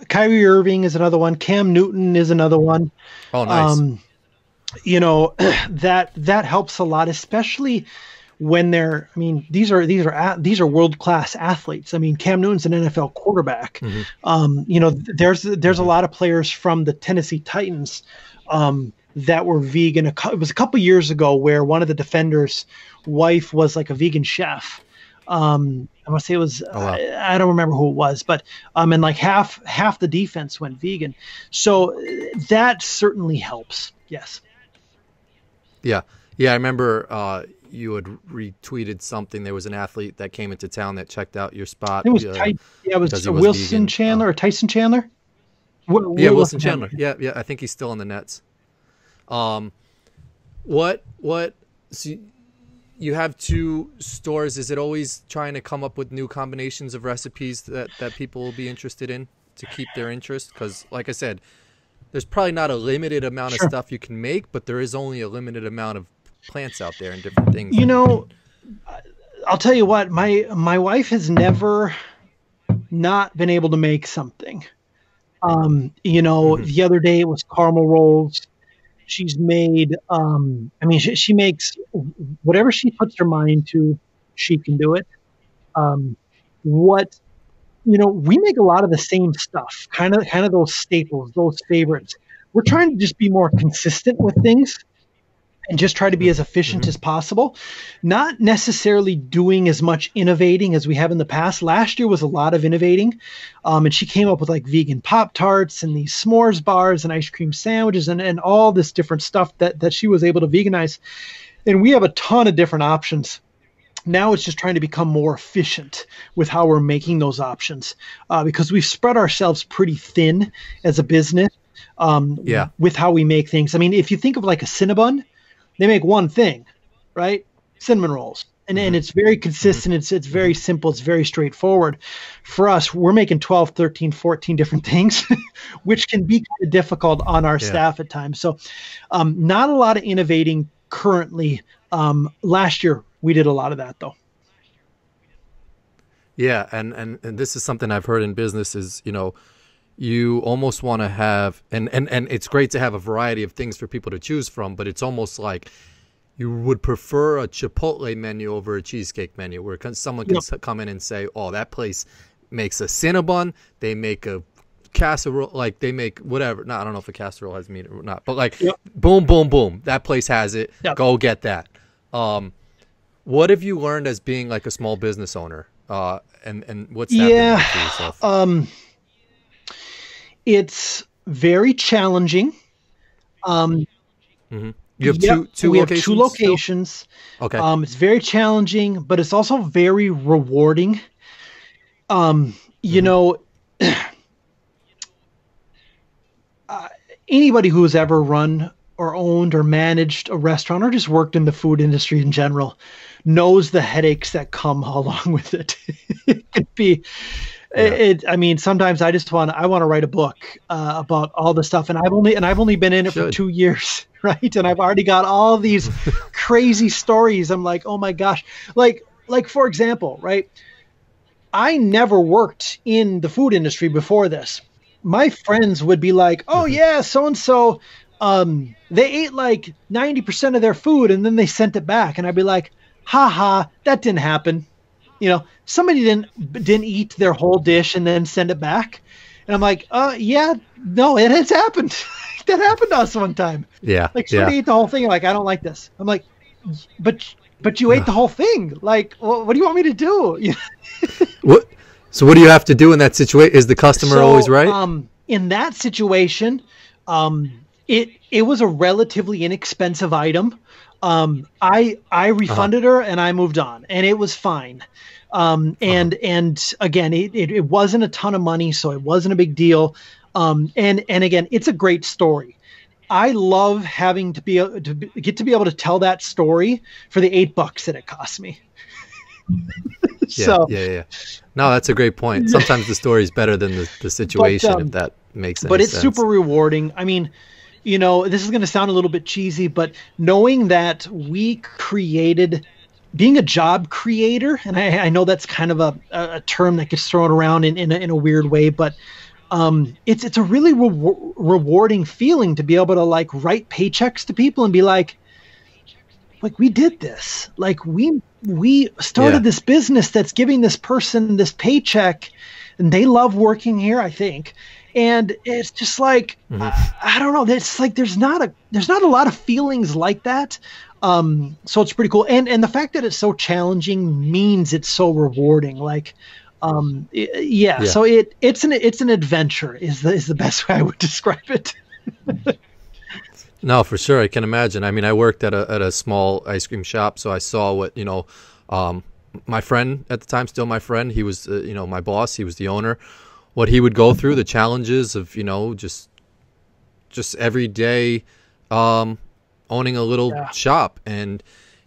Kyrie Irving is another one. Cam Newton is another one. Oh, nice. you know, that helps a lot, especially when they're, I mean, these are world-class athletes. I mean, Cam Newton's an NFL quarterback. You know, there's a lot of players from the Tennessee Titans that were vegan. It was a couple years ago where one of the defenders' wife was like a vegan chef. I want to say it was, I don't remember who it was, but and like half the defense went vegan. So that certainly helps. Yes. Yeah. Yeah. I remember you had retweeted something. There was an athlete that came into town that checked out your spot. It was, it was Wilson vegan. Chandler or Tyson Chandler. Wilson Chandler. Yeah. I think he's still on the Nets. So you have 2 stores. Is it always trying to come up with new combinations of recipes that people will be interested in to keep their interest? Because like I said, there's probably not a limited amount of stuff you can make, but there is only a limited amount of plants out there and different things. You know, I'll tell you what, my wife has never not been able to make something. You know, the other day it was caramel rolls. She's made, I mean, she makes whatever she puts her mind to, she can do it. You know, we make a lot of the same stuff, kind of those staples, those favorites. We're trying to just be more consistent with things and just try to be as efficient as possible, not necessarily doing as much innovating as we have in the past. Last year was a lot of innovating. And she came up with like vegan Pop-Tarts and these s'mores bars and ice cream sandwiches and all this different stuff that she was able to veganize. And we have a ton of different options. Now it's just trying to become more efficient with how we're making those options because we've spread ourselves pretty thin as a business with how we make things. I mean, if you think of like a Cinnabon, they make one thing, right? Cinnamon rolls. And it's very consistent. It's very simple. It's very straightforward. For us, we're making 12, 13, 14 different things, which can be kind of difficult on our staff at times. So not a lot of innovating currently. Last year, we did a lot of that, though. Yeah, and this is something I've heard in business is, you know, you almost want to have, and it's great to have a variety of things for people to choose from, but it's almost like you would prefer a Chipotle menu over a cheesecake menu where someone can come in and say, oh, that place makes a Cinnabon, they make a casserole, like they make whatever. No, I don't know if a casserole has meat or not, but like boom, boom, boom, that place has it. Go get that. What have you learned as being like a small business owner? And what's that been like for yourself? It's very challenging. You have two we locations? Have 2 locations. Still? Okay. It's very challenging, but it's also very rewarding. You know, anybody who's ever run or owned or managed a restaurant or just worked in the food industry in general knows the headaches that come along with it. It could be, I mean, sometimes I want to write a book about all the stuff, and I've only been in it for 2 years, right? And I've already got all these crazy stories. I'm like, oh my gosh, like for example, right? I never worked in the food industry before this. My friends would be like, oh yeah, so and so, they ate like 90% of their food and then they sent it back, and I'd be like, haha, that didn't happen. You know, somebody didn't eat their whole dish and then send it back. And I'm like, yeah, no, it has happened. That happened to us one time. Yeah. Like somebody ate the whole thing. And like, I don't like this. I'm like, but you ate the whole thing. Like, what do you want me to do? What? So what do you have to do in that situation? Is the customer always right? In that situation, it was a relatively inexpensive item. I refunded her and I moved on, and it was fine. And again, it wasn't a ton of money, so it wasn't a big deal. And again, it's a great story. I love having to be able to tell that story for the $8 that it cost me. Yeah. No, that's a great point. Sometimes the story is better than the situation, if that makes any sense. But it's super rewarding. I mean, you know, this is going to sound a little bit cheesy, but knowing that we created, being a job creator, and I know that's kind of a term that gets thrown around in a weird way, but It's a really rewarding feeling to be able to like write paychecks to people and be like we did this. Like we started this business that's giving this person this paycheck, and they love working here, I think. And it's just like, I don't know. It's like there's not a lot of feelings like that. So it's pretty cool. And the fact that it's so challenging means it's so rewarding. Like, so it's an adventure is the best way I would describe it. No, for sure. I can imagine. I mean, I worked at a small ice cream shop, so I saw what, my friend at the time, still my friend, he was, my boss, he was the owner, what he would go through, the challenges of, just every day owning a little shop. And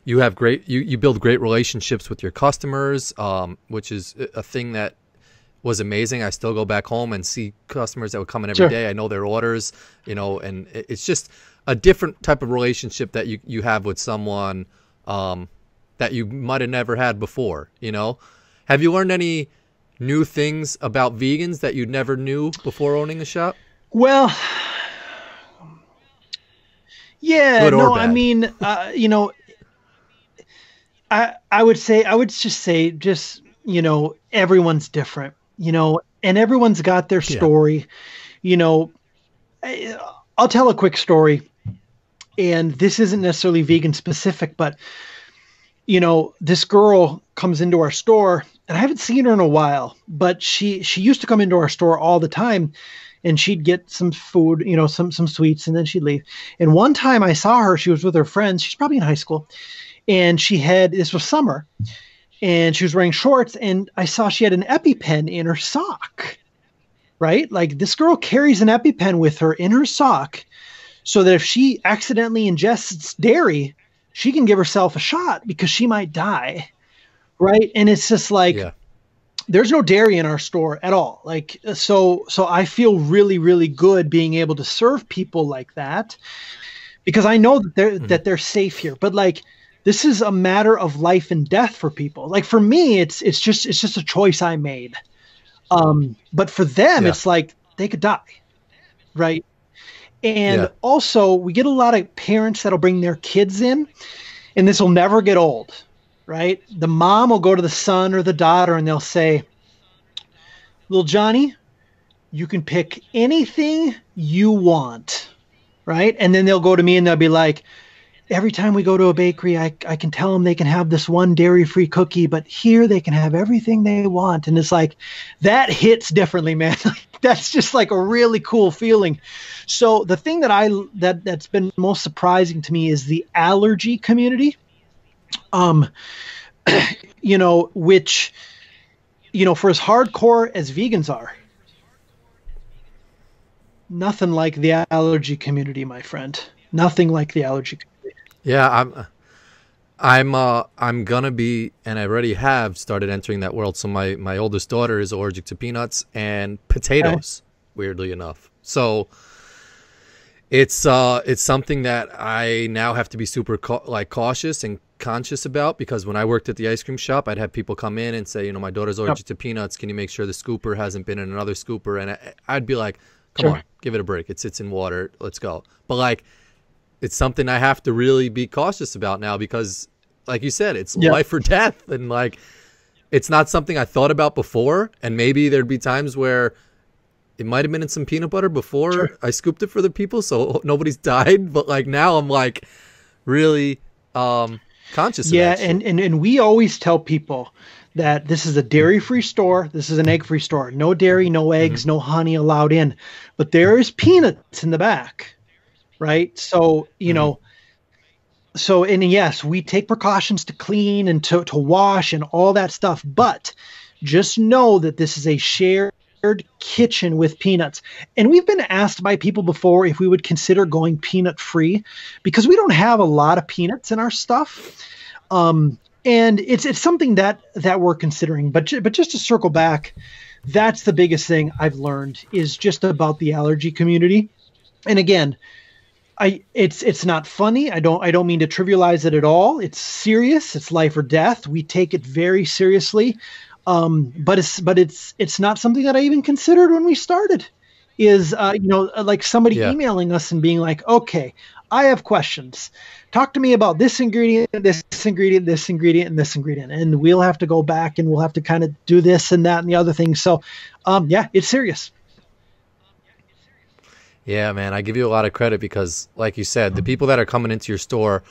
you have you build great relationships with your customers, which is a thing that was amazing. I still go back home and see customers that would come in every day. I know their orders, and it's just a different type of relationship that you have with someone that you might have never had before. Have you learned any new things about vegans that you never knew before owning a shop? Well, yeah, good or no, bad? I mean, I would just say, everyone's different, and everyone's got their story. I'll tell a quick story, and this isn't necessarily vegan specific, but this girl comes into our store, and I haven't seen her in a while, but she used to come into our store all the time, and she'd get some food, some sweets, and then she'd leave. And one time I saw her, she was with her friends. She's probably in high school, and this was summer, and she was wearing shorts, and I saw she had an EpiPen in her sock, right? Like this girl carries an EpiPen with her in her sock so that if she accidentally ingests dairy, she can give herself a shot because she might die, right? And it's just like, there's no dairy in our store at all. Like, so I feel really, really good being able to serve people like that because I know that they're safe here. But like, this is a matter of life and death for people. Like for me, it's just a choice I made. But for them, it's like they could die, right? And also we get a lot of parents that'll bring their kids in, and this will never get old, right? The mom will go to the son or the daughter and they'll say, little Johnny, you can pick anything you want, right? And then they'll go to me and they'll be like, every time we go to a bakery, I can tell them they can have this one dairy-free cookie, but here they can have everything they want. And it's like, that hits differently, man. That's just like a really cool feeling. So the thing that's been most surprising to me is the allergy community, which, for as hardcore as vegans are, nothing like the allergy community, my friend. Nothing like the allergy community. Yeah, I'm gonna be, and I already have started entering that world. So my oldest daughter is allergic to peanuts and potatoes, weirdly enough. So it's something that I now have to be super cautious and conscious about, because when I worked at the ice cream shop, I'd have people come in and say, my daughter's allergic to peanuts. Can you make sure the scooper hasn't been in another scooper? And I'd be like, come on, give it a break. It sits in water. Let's go. But like, it's something I have to really be cautious about now because, like you said, it's life or death. And like, it's not something I thought about before. And maybe there'd be times where it might have been in some peanut butter before I scooped it for the people, so nobody's died. But like now I'm like really conscious of that shit. And we always tell people that this is a dairy-free store. This is an egg-free store. No dairy, no eggs, no honey allowed in. But there is peanuts in the back. Right. So, and yes, we take precautions to clean and to wash and all that stuff. But just know that this is a shared kitchen with peanuts. And we've been asked by people before if we would consider going peanut free because we don't have a lot of peanuts in our stuff. And it's something that we're considering. But just to circle back, that's the biggest thing I've learned is just about the allergy community. And again, it's not funny. I don't mean to trivialize it at all. It's serious. It's life or death. We take it very seriously. But it's not something that I even considered when we started. Is like somebody emailing us and being like, okay, I have questions. Talk to me about this ingredient, this ingredient, this ingredient, and this ingredient, and we'll have to go back and we'll have to kind of do this and that and the other thing. So, it's serious. Yeah, man, I give you a lot of credit because, like you said, the people that are coming into your store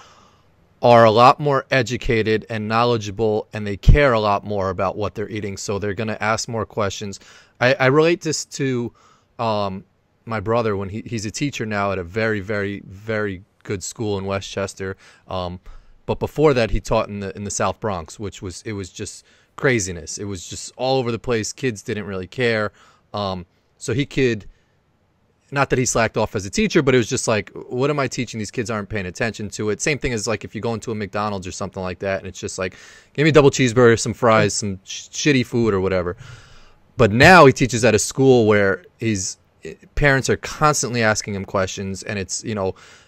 are a lot more educated and knowledgeable, and they care a lot more about what they're eating. So they're going to ask more questions. I relate this to my brother when he's a teacher now at a very, very, very good school in Westchester. But before that, he taught in the South Bronx, which was just craziness. It was just all over the place. Kids didn't really care. So he could. Not that he slacked off as a teacher, but it was just like, what am I teaching? These kids aren't paying attention to it. Same thing as like if you go into a McDonald's or something like that, and it's just like, give me a double cheeseburger, some fries, some shitty food or whatever. But now he teaches at a school where parents are constantly asking him questions, and it's,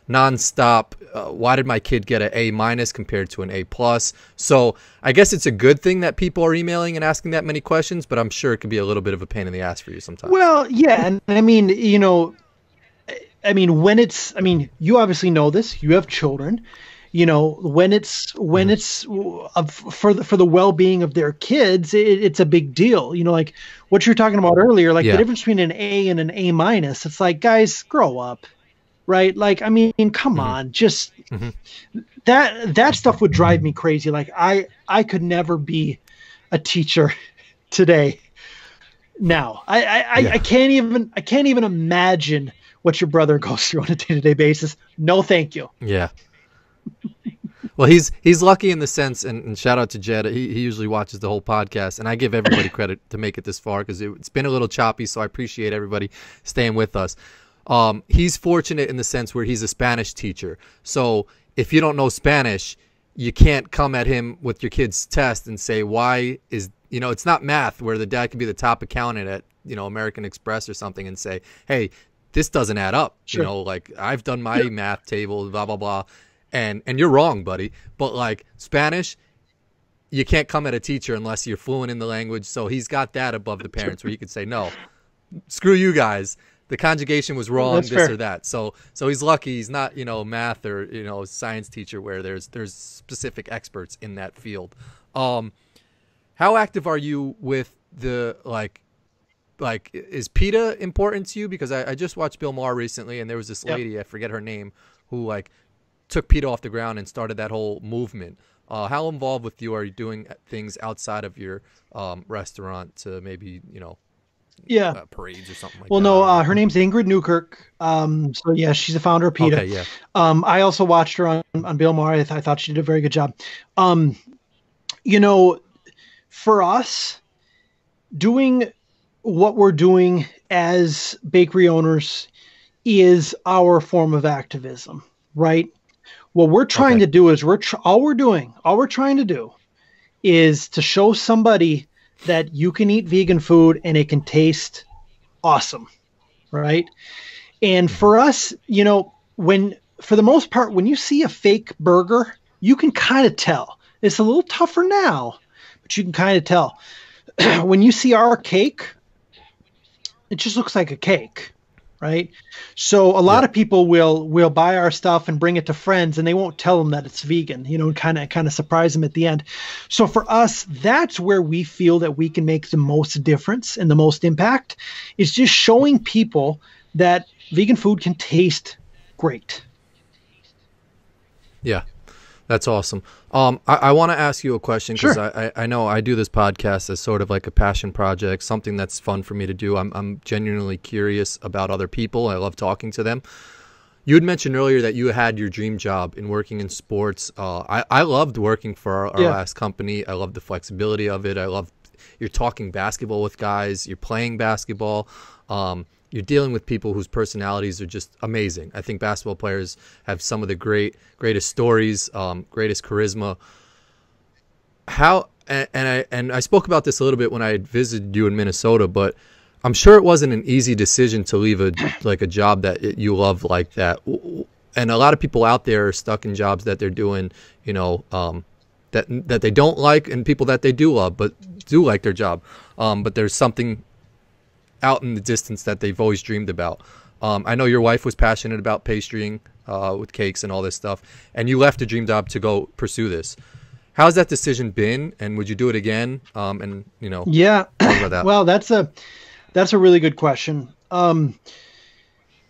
nonstop. Why did my kid get an A- compared to an A+? So I guess it's a good thing that people are emailing and asking that many questions, but I'm sure it could be a little bit of a pain in the ass for you sometimes. Well, yeah, and I mean, you obviously know this. You have children. When it's for the well-being of their kids, it's a big deal. Like what you're talking about earlier, like the difference between an A and an A-. It's like, guys, grow up. Right. Like, I mean, come on, just that stuff would drive me crazy. Like I could never be a teacher today. Now I can't even imagine what your brother goes through on a day-to-day basis. No, thank you. Yeah. Well, he's lucky in the sense, and shout out to Jed. He usually watches the whole podcast, and I give everybody credit to make it this far because it's been a little choppy. So I appreciate everybody staying with us. He's fortunate in the sense where he's a Spanish teacher. So if you don't know Spanish, you can't come at him with your kid's test and say, why is, it's not math where the dad could be the top accountant at, American Express or something and say, hey, this doesn't add up. Sure. Like I've done my math table, blah, blah, blah. And you're wrong, buddy. But like Spanish, you can't come at a teacher unless you're fluent in the language. So he's got that above the parents where you could say, no, screw you guys. The conjugation was wrong, That's this fair. or that. So he's lucky he's not, math or, science teacher where there's specific experts in that field. How active are you with the, like is PETA important to you? Because I just watched Bill Maher recently, and there was this lady, I forget her name, who like took PETA off the ground and started that whole movement. How involved with you are you doing things outside of your restaurant to maybe, parades or something like that? Well, no, her name's Ingrid Newkirk. So yeah, she's a founder of PETA. Okay, yeah. I also watched her on Bill Maher. I thought she did a very good job. For us, doing what we're doing as bakery owners is our form of activism, right? What we're trying to do is all we're trying to do is to show somebody that you can eat vegan food and it can taste awesome, right? And for us, for the most part, when you see a fake burger, you can kind of tell. It's a little tougher now, but you can kind of tell. When you see our cake, it just looks like a cake, right? So a lot of people will buy our stuff and bring it to friends, and they won't tell them that it's vegan, and kind of surprise them at the end. So for us, that's where we feel that we can make the most difference and the most impact, is just showing people that vegan food can taste great. Yeah, that's awesome. I want to ask you a question because I know I do this podcast as sort of like a passion project, something that's fun for me to do. I'm genuinely curious about other people. I love talking to them. You had mentioned earlier that you had your dream job in working in sports. I loved working for our last company. I loved the flexibility of it. I love you're talking basketball with guys. You're playing basketball. You're dealing with people whose personalities are just amazing. I think basketball players have some of the greatest stories, greatest charisma. And I spoke about this a little bit when I had visited you in Minnesota, but I'm sure it wasn't an easy decision to leave a job that you love like that. And a lot of people out there are stuck in jobs that they're doing, that they don't like, and people that they do love. But do like their job, but there's something out in the distance that they've always dreamed about. I know your wife was passionate about pastrying with cakes and all this stuff, and you left a dream job to go pursue this. How's that decision been, and would you do it again? And yeah, talk about that. Well, that's a really good question.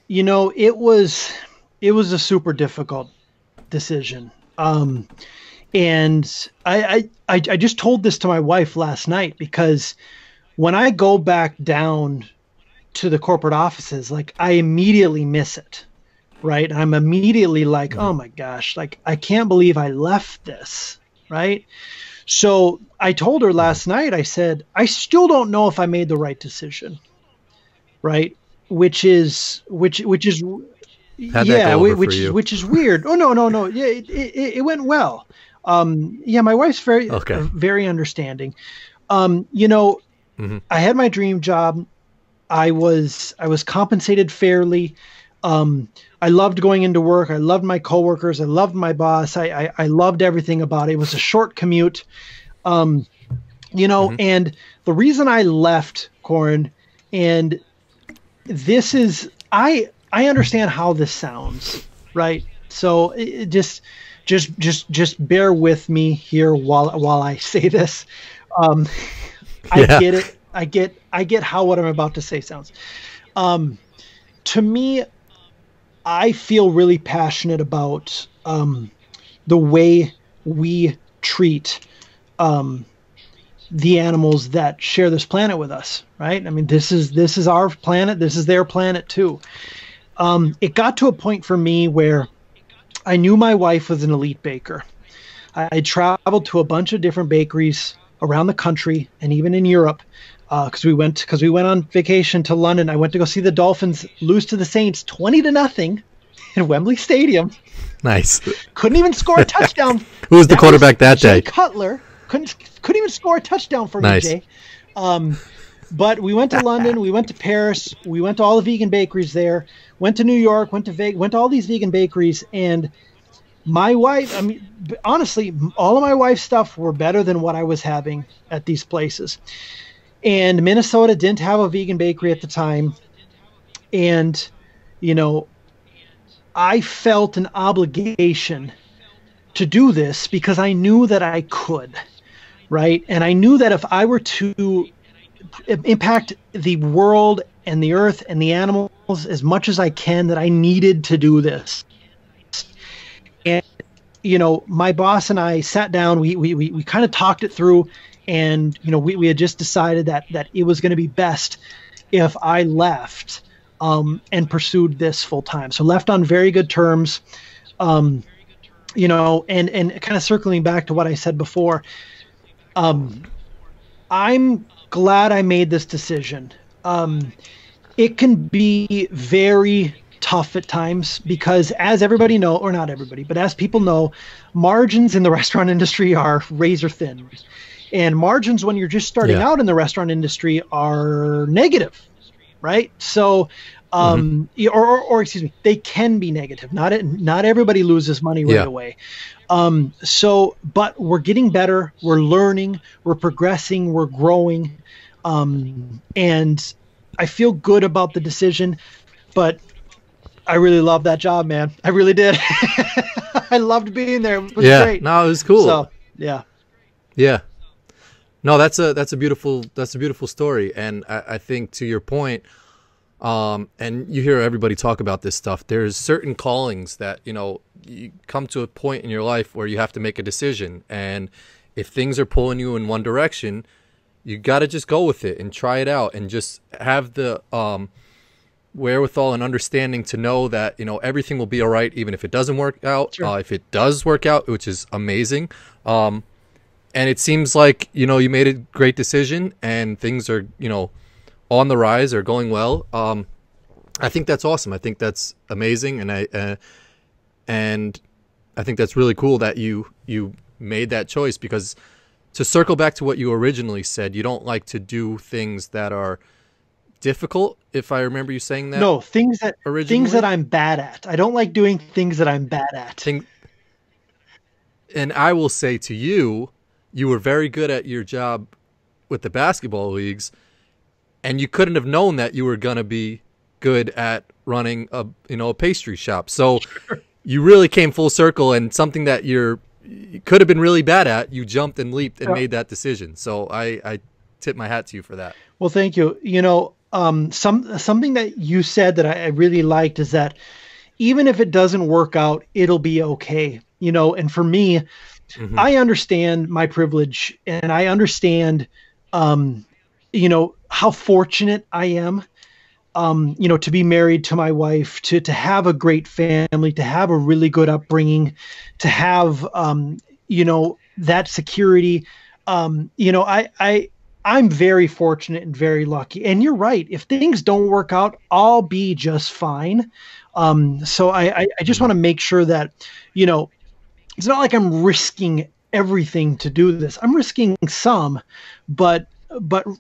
It was a super difficult decision. And I just told this to my wife last night, because when I go back down to the corporate offices, like, I immediately miss it, right? I'm immediately like, oh my gosh, like, I can't believe I left this, right? So I told her last night, I said, I still don't know if I made the right decision, right? Which is which is weird. Oh, no. Yeah, it went well. My wife's very understanding. I had my dream job. I was compensated fairly. I loved going into work. I loved my coworkers. I loved my boss. I loved everything about it. It was a short commute. And the reason I left, Corin, and this is, I understand how this sounds, right? So just bear with me here while I say this. I get it. I get how what I'm about to say sounds. To me, I feel really passionate about the way we treat the animals that share this planet with us, right? I mean, this is our planet. This is their planet too. It got to a point for me where I knew my wife was an elite baker. I traveled to a bunch of different bakeries around the country and even in Europe, because we went on vacation to London. I went to go see the Dolphins lose to the Saints 20-0 in Wembley Stadium. Nice. Couldn't even score a touchdown. Who was the quarterback that day? Jay Cutler couldn't even score a touchdown for me, Jay. But we went to London, we went to Paris, we went to all the vegan bakeries there, went to New York, went to all these vegan bakeries, and my wife, I mean, honestly, all of my wife's stuff were better than what I was having at these places. And Minnesota didn't have a vegan bakery at the time. And, I felt an obligation to do this because I knew that I could, right? And I knew that if I were to impact the world and the earth and the animals as much as I can, that I needed to do this. And, my boss and I sat down, we kind of talked it through, and, we had just decided that it was going to be best if I left and pursued this full time. So left on very good terms, and kind of circling back to what I said before, I'm glad I made this decision. It can be very tough at times because, as everybody know, or not everybody, but as people know, margins in the restaurant industry are razor thin. And margins when you're just starting out in the restaurant industry are negative, right? So, or excuse me, they can be negative. Not everybody loses money right away. But we're getting better. We're learning. We're progressing. We're growing. And I feel good about the decision, but I really loved that job, man. I really did. I loved being there. It was great. No, it was cool. So, yeah. No, that's a beautiful story. And I think to your point, and you hear everybody talk about this stuff, there's certain callings that, you come to a point in your life where you have to make a decision. And if things are pulling you in one direction, you got to just go with it and try it out and just have the wherewithal and understanding to know that, everything will be all right, even if it doesn't work out. Sure. If it does work out, which is amazing. And it seems like, you made a great decision and things are, on the rise or going well. I think that's awesome. I think that's amazing. And I think that's really cool that you made that choice, because to circle back to what you originally said, you don't like to do things that are difficult, if I remember you saying that. No, things that I'm bad at. I don't like doing things that I'm bad at. And I will say to you, you were very good at your job with the basketball leagues, and you couldn't have known that you were gonna be good at running a pastry shop. So you really came full circle, and something that you could have been really bad at, you jumped and leaped and made that decision. So I tip my hat to you for that. Well, thank you. Something that you said that I really liked is that even if it doesn't work out, it'll be okay. And for me, I understand my privilege, and I understand, how fortunate I am, to be married to my wife, to have a great family, to have a really good upbringing, to have, that security. I'm very fortunate and very lucky. And you're right. If things don't work out, I'll be just fine. So I just want to make sure that, it's not like I'm risking everything to do this. I'm risking some, but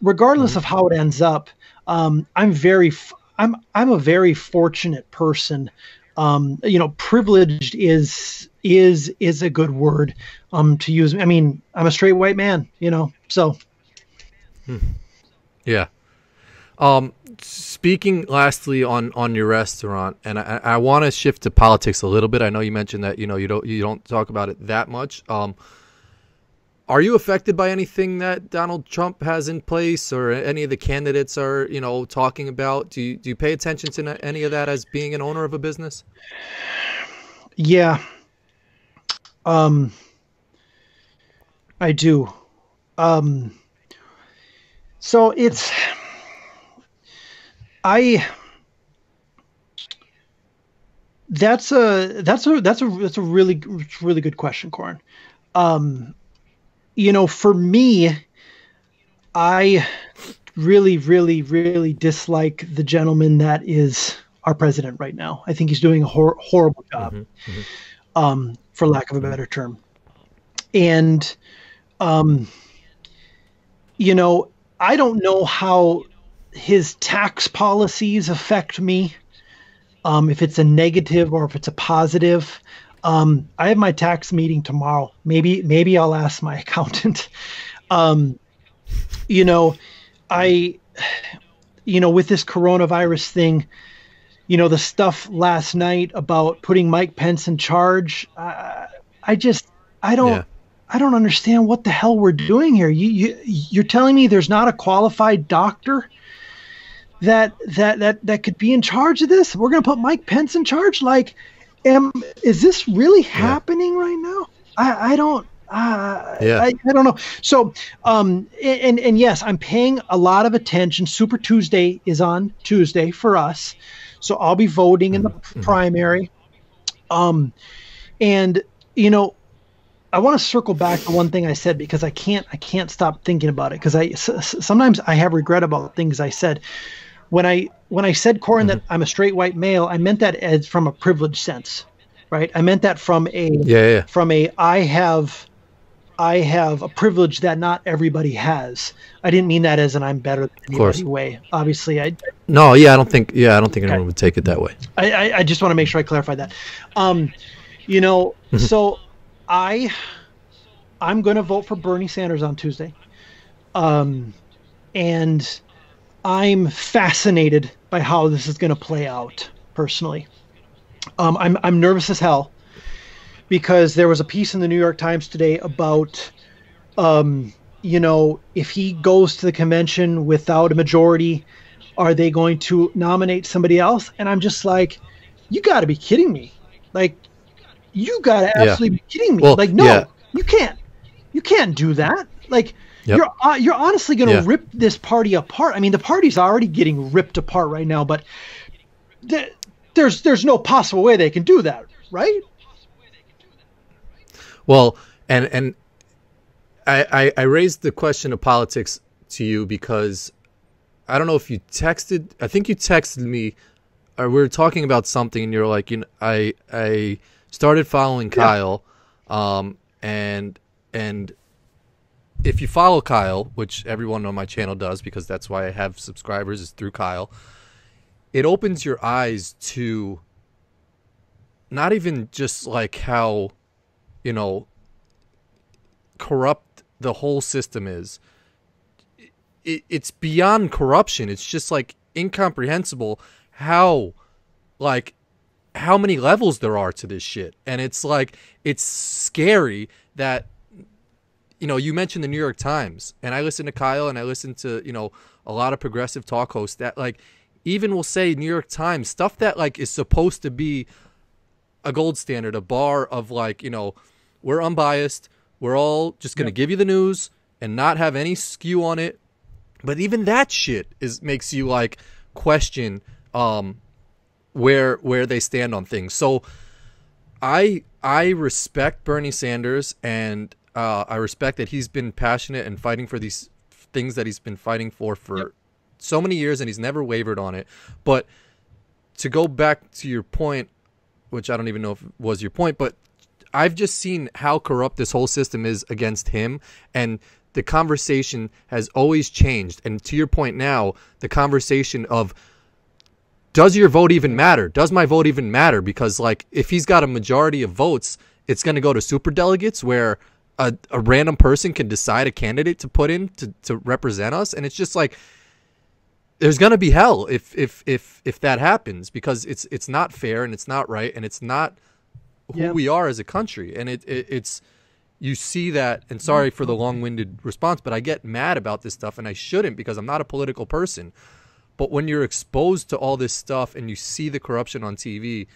regardless of how it ends up, I'm a very fortunate person. Privileged is a good word to use. I mean, I'm a straight white man, so. Yeah. Speaking lastly on your restaurant, and I want to shift to politics a little bit. I know you mentioned that, you don't talk about it that much. Are you affected by anything that Donald Trump has in place, or any of the candidates are, talking about? Do you pay attention to any of that as being an owner of a business? Yeah. I do. So that's a really good question, Corin. For me, I really, really, really dislike the gentleman that is our president right now. I think he's doing a horrible job, for lack of a better term. And, I don't know how his tax policies affect me, if it's a negative or if it's a positive. I have my tax meeting tomorrow. Maybe I'll ask my accountant. With this coronavirus thing, the stuff last night about putting Mike Pence in charge, I don't understand what the hell we're doing here. You're telling me there's not a qualified doctor that could be in charge of this? We're going to put Mike Pence in charge? Is this really happening right now? I don't know. So, and yes, I'm paying a lot of attention. Super Tuesday is on Tuesday for us. So I'll be voting in the primary. I want to circle back to one thing I said, because I can't stop thinking about it, because sometimes I have regret about things I said. When I said, Corin, that I'm a straight white male, I meant that as from a privileged sense, right? I meant that from I have a privilege that not everybody has. I didn't mean that as an I'm better than anybody way. Obviously, I don't think anyone would take it that way. I just want to make sure I clarify that. So I'm going to vote for Bernie Sanders on Tuesday. And I'm fascinated by how this is going to play out personally. I'm nervous as hell, because there was a piece in the New York Times today about, if he goes to the convention without a majority, are they going to nominate somebody else? And I'm just like, you got to be kidding me. You got to absolutely be kidding me. No, you can't. You can't do that. You're honestly going to rip this party apart. I mean, the party's already getting ripped apart right now, but there's no possible way they can do that, right? Well, and I raised the question of politics to you because I don't know if you texted. I think you texted me, or we were talking about something, and you're like, I started following Kyle, and if you follow Kyle, which everyone on my channel does, because that's why I have subscribers, is through Kyle, it opens your eyes to not even just how, corrupt the whole system is. it's beyond corruption. It's just like incomprehensible how many levels there are to this shit. And it's like, it's scary that, you know, you mentioned the New York Times, and I listen to Kyle and I listen to, you know, a lot of progressive talk hosts that like even will say New York Times stuff that like is supposed to be a gold standard, a bar of like, you know, we're unbiased. We're all just going to give you the news and not have any skew on it. But even that shit makes you like question where they stand on things. So I respect Bernie Sanders, and I respect that he's been passionate and fighting for these things that he's been fighting for so many years, and he's never wavered on it. But to go back to your point, which I don't even know if it was your point, but I've just seen how corrupt this whole system is against him, and the conversation has always changed. And to your point now, the conversation of, does your vote even matter? Does my vote even matter? Because like, if he's got a majority of votes, it's going to go to superdelegates where a random person can decide a candidate to put in to represent us. And it's just like, there's going to be hell if that happens, because it's not fair and it's not right, and it's not who we are as a country. And it's, you see that, and sorry for the long-winded response, but I get mad about this stuff, and I shouldn't, because I'm not a political person. But when you're exposed to all this stuff and you see the corruption on TV,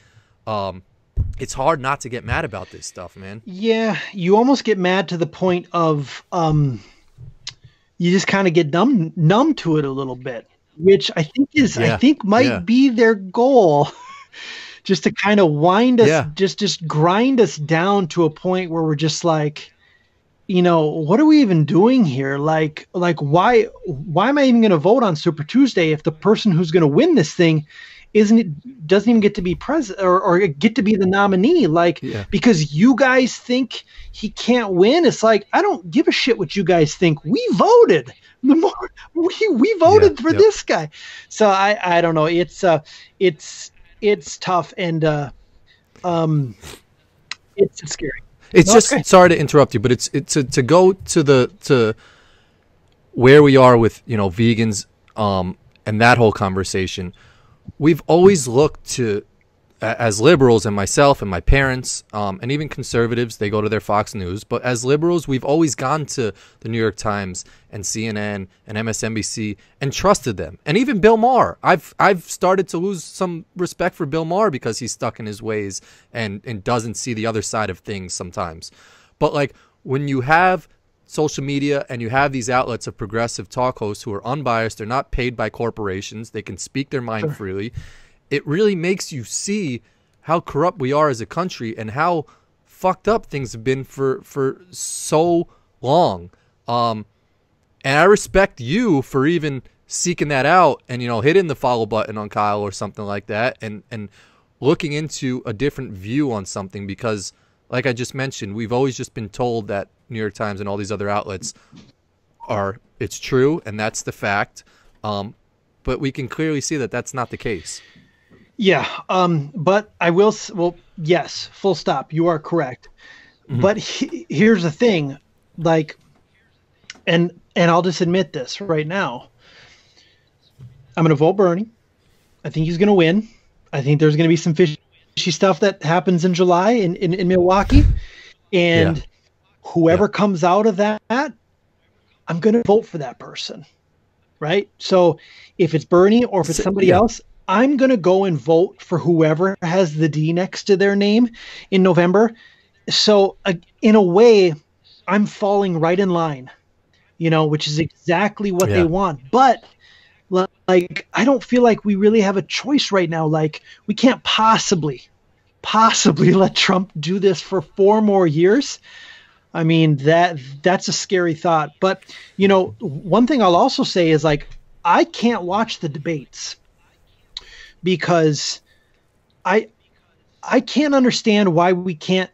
it's hard not to get mad about this stuff, man. Yeah, you almost get mad to the point of you just kind of get numb to it a little bit, which I think might be their goal. Just to kind of wind us, just grind us down to a point where we're just like, you know, what are we even doing here? Like why am I even going to vote on Super Tuesday if the person who's going to win this thing doesn't even get to be president or get to be the nominee? Like, because you guys think he can't win. It's like, I don't give a shit what you guys think. We voted. The more we voted for this guy. So I don't know. It's tough, and it's scary. It's just sorry to interrupt you, but it's to go to where we are with, you know, vegans and that whole conversation. We've always looked to, as liberals, and myself and my parents, and even conservatives, they go to their Fox News. But as liberals, we've always gone to the New York Times and CNN and MSNBC and trusted them. And even Bill Maher. I've started to lose some respect for Bill Maher because he's stuck in his ways and doesn't see the other side of things sometimes. But like, when you have social media and you have these outlets of progressive talk hosts who are unbiased, they're not paid by corporations, they can speak their mind freely. It really makes you see how corrupt we are as a country and how fucked up things have been for so long. And I respect you for even seeking that out and, you know, hitting the follow button on Kyle or something like that, and looking into a different view on something, because like I just mentioned, we've always just been told that New York Times and all these other outlets it's true and that's the fact. But we can clearly see that that's not the case. Yeah, but I will. Well, yes, full stop. You are correct. Mm-hmm. But here's the thing, like, and I'll just admit this right now. I'm going to vote Bernie. I think he's going to win. I think there's going to be some fishy stuff that happens in July in Milwaukee, and whoever comes out of that, I'm going to vote for that person, right? So if it's Bernie or if it's somebody else, I'm going to go and vote for whoever has the D next to their name in November. So in a way, I'm falling right in line, you know, which is exactly what they want. But like, I don't feel like we really have a choice right now. Like, we can't possibly let Trump do this for 4 more years. I mean, that's a scary thought. But, you know, one thing I'll also say is, like, I can't watch the debates because I can't understand why we can't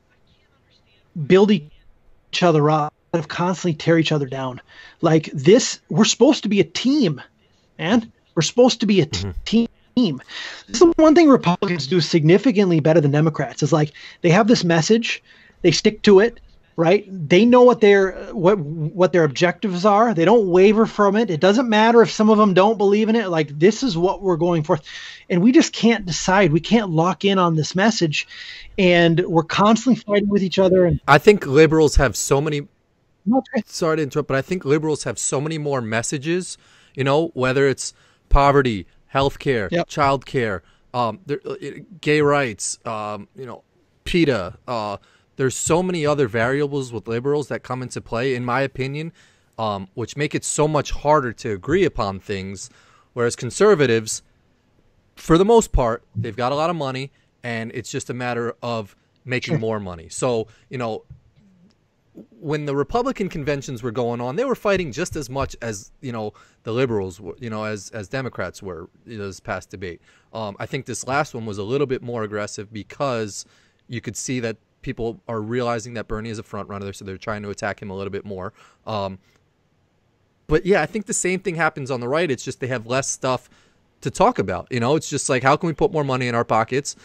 build each other up and constantly tear each other down. Like this, we're supposed to be a team, man. We're supposed to be a team. This is the one thing Republicans do significantly better than Democrats, is like they have this message, they stick to it. right? They know what their objectives are. They don't waver from it. It doesn't matter if some of them don't believe in it. Like, this is what we're going for. And we just can't decide. We can't lock in on this message. And we're constantly fighting with each other. And I think liberals have so many, sorry to interrupt, but I think liberals have so many more messages, you know, whether it's poverty, healthcare, childcare, gay rights, you know, PETA, there's so many other variables with liberals that come into play, in my opinion, which make it so much harder to agree upon things. Whereas conservatives, for the most part, they've got a lot of money, and it's just a matter of making more money. So, you know, when the Republican conventions were going on, they were fighting just as much as, you know, the liberals were, you know, as Democrats were, you know, this past debate. I think this last one was a little bit more aggressive because you could see that people are realizing that Bernie is a front runner, so they're trying to attack him a little bit more. But yeah, I think the same thing happens on the right. It's just they have less stuff to talk about. You know, it's just like, how can we put more money in our pockets?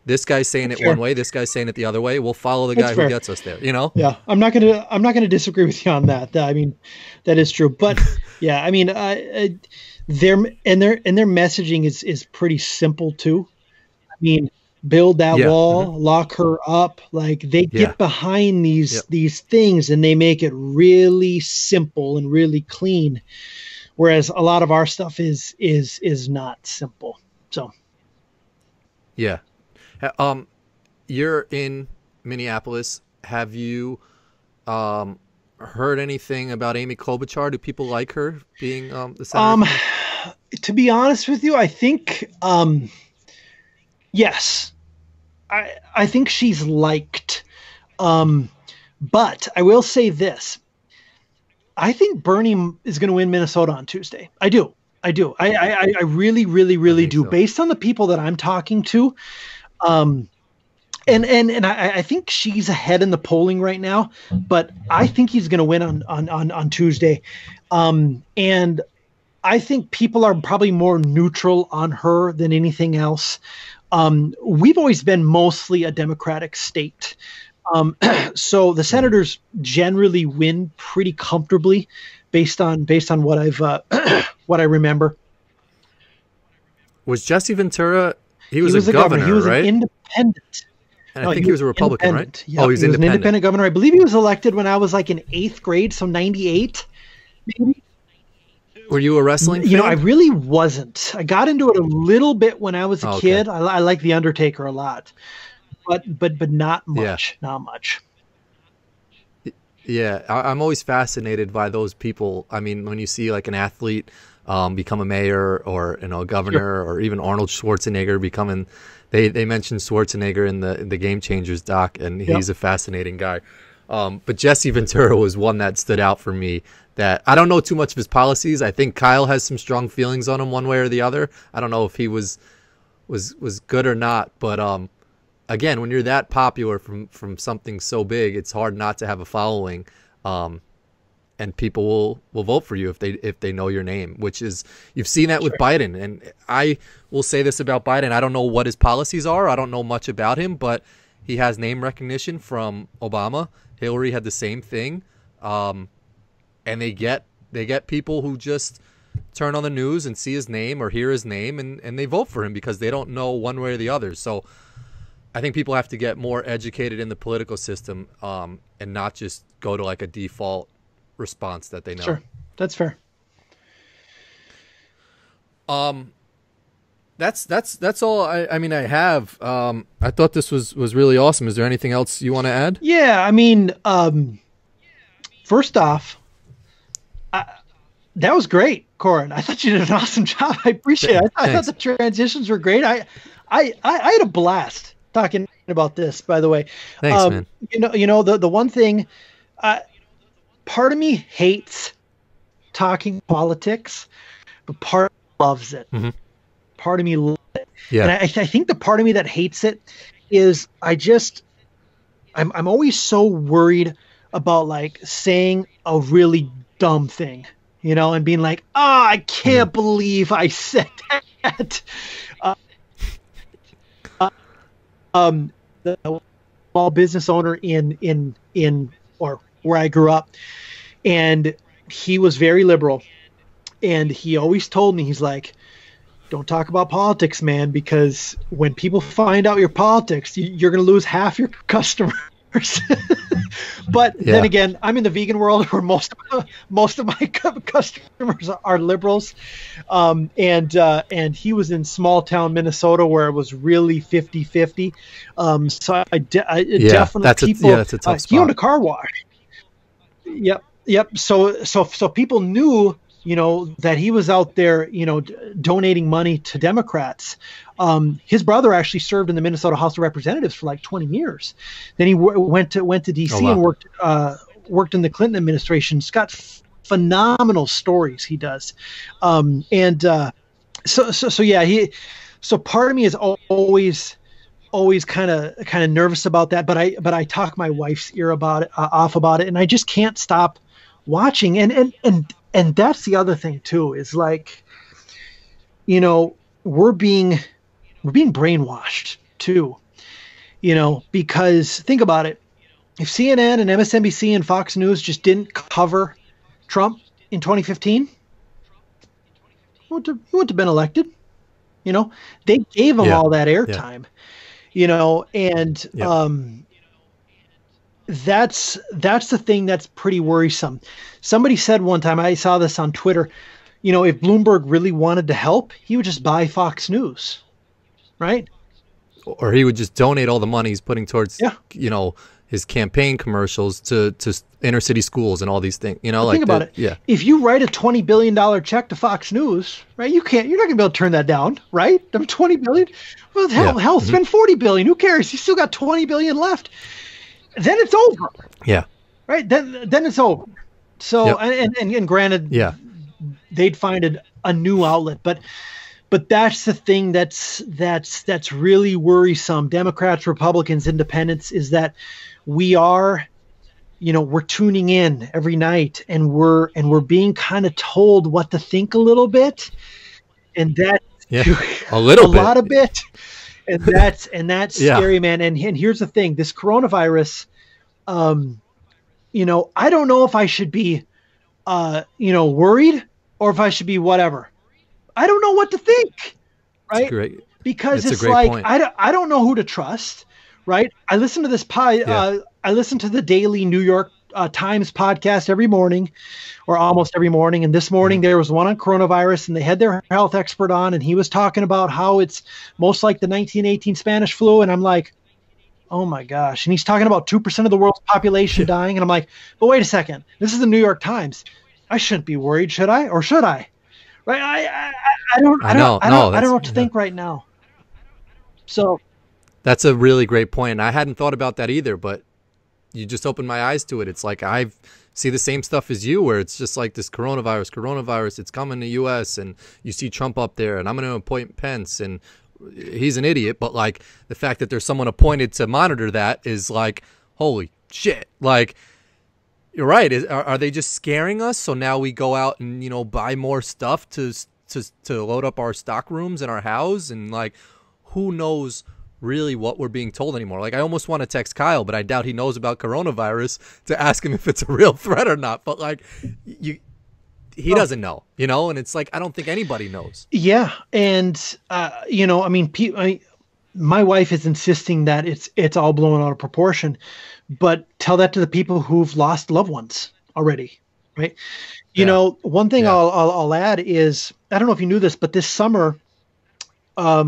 This guy's saying it one way, this guy's saying it the other way. We'll follow the guy who gets us there, you know? Yeah, I'm not gonna disagree with you on that. I mean, that is true. But yeah, I mean, their messaging is pretty simple too. I mean, build that wall, lock her up. Like, they get behind these things, and they make it really simple and really clean. Whereas a lot of our stuff is not simple. So yeah. You're in Minneapolis. Have you heard anything about Amy Klobuchar? Do people like her being the senator? To be honest with you, I think yes. I think she's liked. But I will say this. I think Bernie is going to win Minnesota on Tuesday. I do. I really, really, really do. So. Based on the people that I'm talking to, and I think she's ahead in the polling right now, but I think he's going to win on Tuesday. And I think people are probably more neutral on her than anything else. We've always been mostly a Democratic state. So the senators generally win pretty comfortably based on what I've what I remember. Was Jesse Ventura? He was a governor, He was right? an independent. And I think he was a Republican, right? Yeah, he was an independent governor. I believe he was elected when I was like in 8th grade, so 98, maybe. Were you a wrestling fan? You know, I really wasn't. I got into it a little bit when I was a kid. I like The Undertaker a lot, but not much. Yeah. Not much. Yeah, I'm always fascinated by those people. I mean, when you see like an athlete become a mayor, or a governor, or even Arnold Schwarzenegger becoming. They mentioned Schwarzenegger in the Game Changers doc, and he's a fascinating guy. But Jesse Ventura was one that stood out for me. That I don't know too much of his policies. I think Kyle has some strong feelings on him one way or the other. I don't know if he was good or not, but again, when you're that popular from something so big, it's hard not to have a following, and people will vote for you if they know your name. Which is, you've seen that with Biden, and I will say this about Biden: I don't know what his policies are. I don't know much about him, but he has name recognition from Obama. Hillary had the same thing, and they get people who just turn on the news and see his name or hear his name, and they vote for him because they don't know one way or the other. So I think people have to get more educated in the political system, and not just go to like a default response that they know. Sure, that's fair. That's all I mean I have. I thought this was really awesome. Is there anything else you want to add? Yeah, I mean, first off, that was great, Corin. I thought you did an awesome job. I appreciate it. I thought the transitions were great. I had a blast talking about this, by the way. Thanks, man. You know the one thing, part of me hates talking politics, but part loves it. Mm-hmm. Part of me loves it. Yeah. And I think the part of me that hates it is I'm always so worried about like saying a really dumb thing, and being like, I can't believe I said that. The small business owner in or where I grew up. And he was very liberal. And he always told me, he's like, don't talk about politics, man, because when people find out your politics, you're going to lose half your customers. But then again, I'm in the vegan world where most of my customers are liberals. And he was in small town Minnesota where it was really 50-50. So I definitely, that's a tough spot. He owned a car wash. Yep. So people knew, that he was out there, donating money to Democrats. His brother actually served in the Minnesota House of Representatives for like 20 years. Then he went to DC and worked in the Clinton administration. He's got phenomenal stories. He does. So part of me is always kind of nervous about that, but I talk my wife's ear off about it, and I just can't stop watching. And that's the other thing too, is like, we're being brainwashed too, because think about it. If CNN and MSNBC and Fox News just didn't cover Trump in 2015, he wouldn't have been elected. They gave him all that airtime, and that's the thing that's pretty worrisome. Somebody said one time, I saw this on Twitter, if Bloomberg really wanted to help, he would just buy Fox News, right? Or he would just donate all the money he's putting towards, his campaign commercials to inner city schools and all these things. Think about it. Yeah. If you write a $20 billion check to Fox News, right? You're not going to be able to turn that down, right? I'm $20 billion. Well, hell, spend $40 billion. Who cares? You still got $20 billion left. Then it's over. Yeah. Right. Then it's over. So, and granted, they'd find a new outlet, but that's the thing that's really worrisome. Democrats, Republicans, independents, is that we are, we're tuning in every night and we're being kind of told what to think a little bit, and that a lot of bit. And that's scary, man. And here's the thing: this coronavirus, I don't know if I should be, worried or if I should be whatever. I don't know what to think, right? Great. Because it's like point. I don't know who to trust, right? I listen to this I listen to the daily New York Times podcast every morning, or almost every morning. And this morning there was one on coronavirus, and they had their health expert on, and he was talking about how it's most like the 1918 Spanish flu. And I'm like, oh my gosh. And he's talking about 2% of the world's population dying. And I'm like, but wait a second, this is the New York Times. I shouldn't be worried, should I? Or should I? Right? I don't know what to think right now. So that's a really great point. And I hadn't thought about that either, but you just opened my eyes to it. It's like I see the same stuff as you, where it's just like this coronavirus, it's coming to US, and you see Trump up there, and I'm going to appoint Pence, and he's an idiot, but like the fact that there's someone appointed to monitor that is like, holy shit. Like, you're right. Are they just scaring us? So now we go out and, buy more stuff to load up our stock rooms in our house, and like, who knows really what we're being told anymore. Like, I almost want to text Kyle, but I doubt he knows about coronavirus to ask him if it's a real threat or not. But like, he doesn't know, and it's like, I don't think anybody knows. Yeah. And, my wife is insisting that it's all blown out of proportion, but tell that to the people who've lost loved ones already. Right. One thing I'll add is, I don't know if you knew this, but this summer, I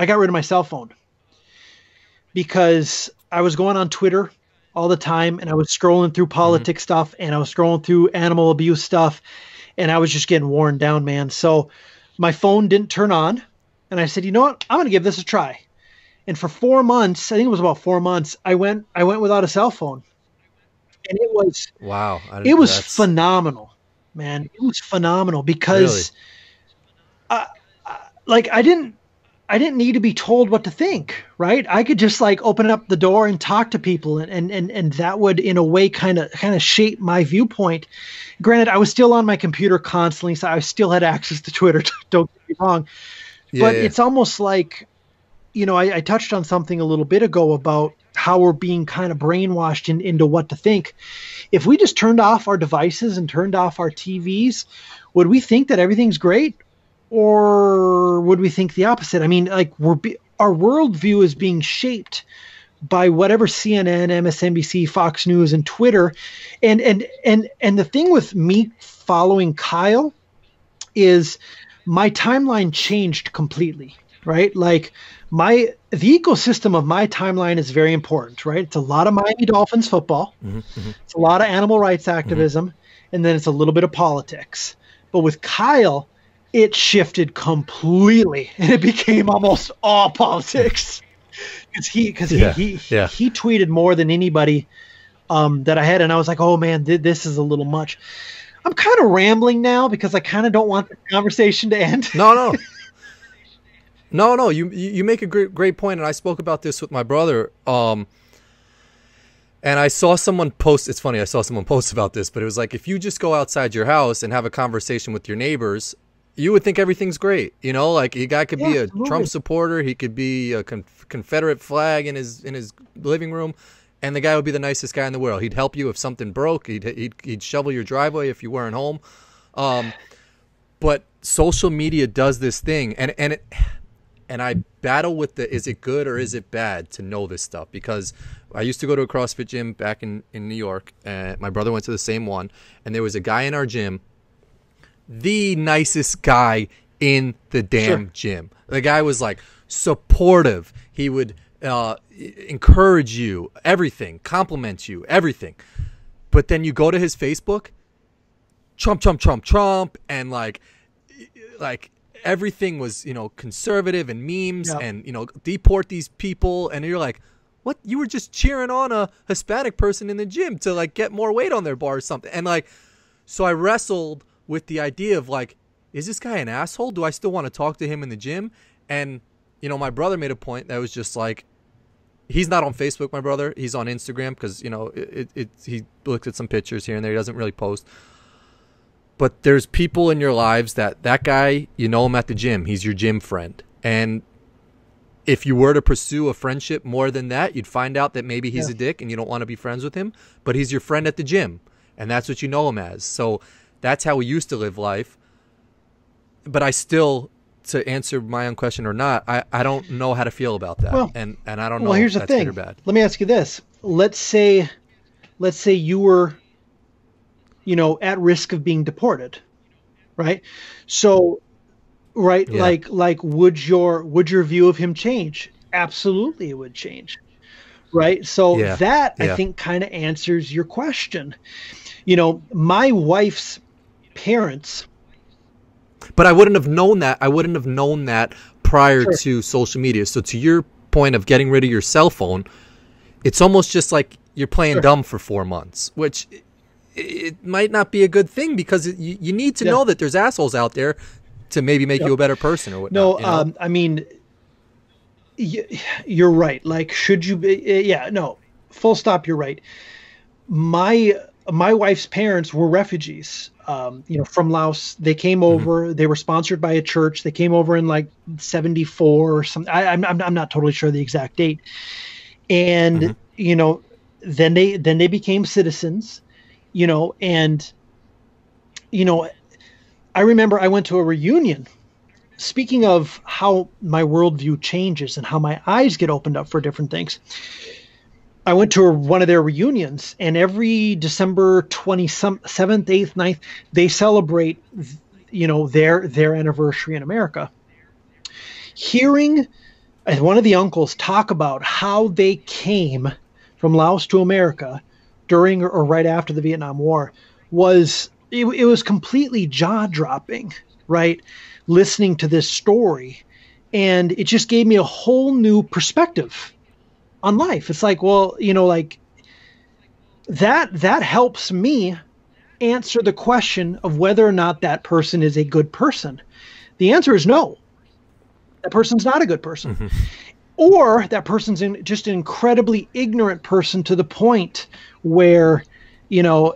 got rid of my cell phone because I was going on Twitter all the time, and I was scrolling through politics stuff, and I was scrolling through animal abuse stuff, and I was just getting worn down, man. So my phone didn't turn on, and I said, you know what? I'm going to give this a try. And for 4 months, I think it was about 4 months, I went without a cell phone. And it was phenomenal, man. It was phenomenal because I didn't need to be told what to think, right? I could just like open up the door and talk to people, and that would in a way kind of shape my viewpoint. Granted, I was still on my computer constantly, so I still had access to Twitter. Don't get me wrong, but it's almost like I touched on something a little bit ago about how we're being kind of brainwashed into what to think. If we just turned off our devices and turned off our TVs, would we think that everything's great? Or would we think the opposite? I mean, like our worldview is being shaped by whatever CNN, MSNBC, Fox News, and Twitter. And the thing with me following Kyle is my timeline changed completely, right? Like the ecosystem of my timeline is very important, right? It's a lot of Miami Dolphins football. It's a lot of animal rights activism, and then it's a little bit of politics. But with Kyle, it shifted completely, and it became almost all politics. He tweeted more than anybody that I had, and I was like, oh man, this is a little much. I'm kind of rambling now because I kind of don't want the conversation to end. No. You make a great point, and I spoke about this with my brother. And I saw someone post. It's funny, I saw someone post about this, but it was like, if you just go outside your house and have a conversation with your neighbors, you would think everything's great. Like a guy could be a Trump supporter, he could be a Confederate flag in his living room, and the guy would be the nicest guy in the world. He'd help you if something broke. He'd shovel your driveway if you weren't home. But social media does this thing, and I battle with is it good or is it bad to know this stuff? Because I used to go to a CrossFit gym back in New York, and my brother went to the same one, and there was a guy in our gym, the nicest guy in the damn gym. The guy was like supportive. He would encourage you, everything, compliment you, everything. But then you go to his Facebook, Trump, and like everything was, conservative and memes and, deport these people. And you're like, what? You were just cheering on a Hispanic person in the gym to like get more weight on their bar or something. And like, so I wrestled with the idea of like, is this guy an asshole? Do I still want to talk to him in the gym? And, my brother made a point that was just like, he's not on Facebook, my brother. He's on Instagram because, he looked at some pictures here and there. He doesn't really post. But there's people in your lives that guy, him at the gym. He's your gym friend. And if you were to pursue a friendship more than that, you'd find out that maybe he's a dick and you don't want to be friends with him. But he's your friend at the gym. And that's what you know him as. So that's how we used to live life. But I still, to answer my own question or not, I don't know how to feel about that. Well, and I don't know here's if the that's thing. good or bad. Let me ask you this. Let's say you were, at risk of being deported, right? So, right, like would your view of him change? Absolutely, it would change, right? So I think kind of answers your question. My wife's parents. But I wouldn't have known that. I wouldn't have known that prior to social media. So to your point of getting rid of your cell phone, it's almost just like you're playing dumb for 4 months, which it might not be a good thing because you need to know that there's assholes out there to maybe make you a better person or whatnot. No, I mean, you're right. Like, should you be? No, full stop. You're right. My wife's parents were refugees. From Laos. They came over. They were sponsored by a church. They came over in like 1974 or something. I'm not totally sure the exact date. And then they became citizens. And I remember I went to a reunion. Speaking of how my worldview changes and how my eyes get opened up for different things, I went to one of their reunions, and every December 27th, 8th, 9th, they celebrate, their anniversary in America. Hearing one of the uncles talk about how they came from Laos to America during or right after the Vietnam War was completely jaw-dropping, right? Listening to this story, and it just gave me a whole new perspective on life. It's like, well, like that helps me answer the question of whether or not that person is a good person. The answer is no. That person's not a good person. Or that person's just an incredibly ignorant person to the point where They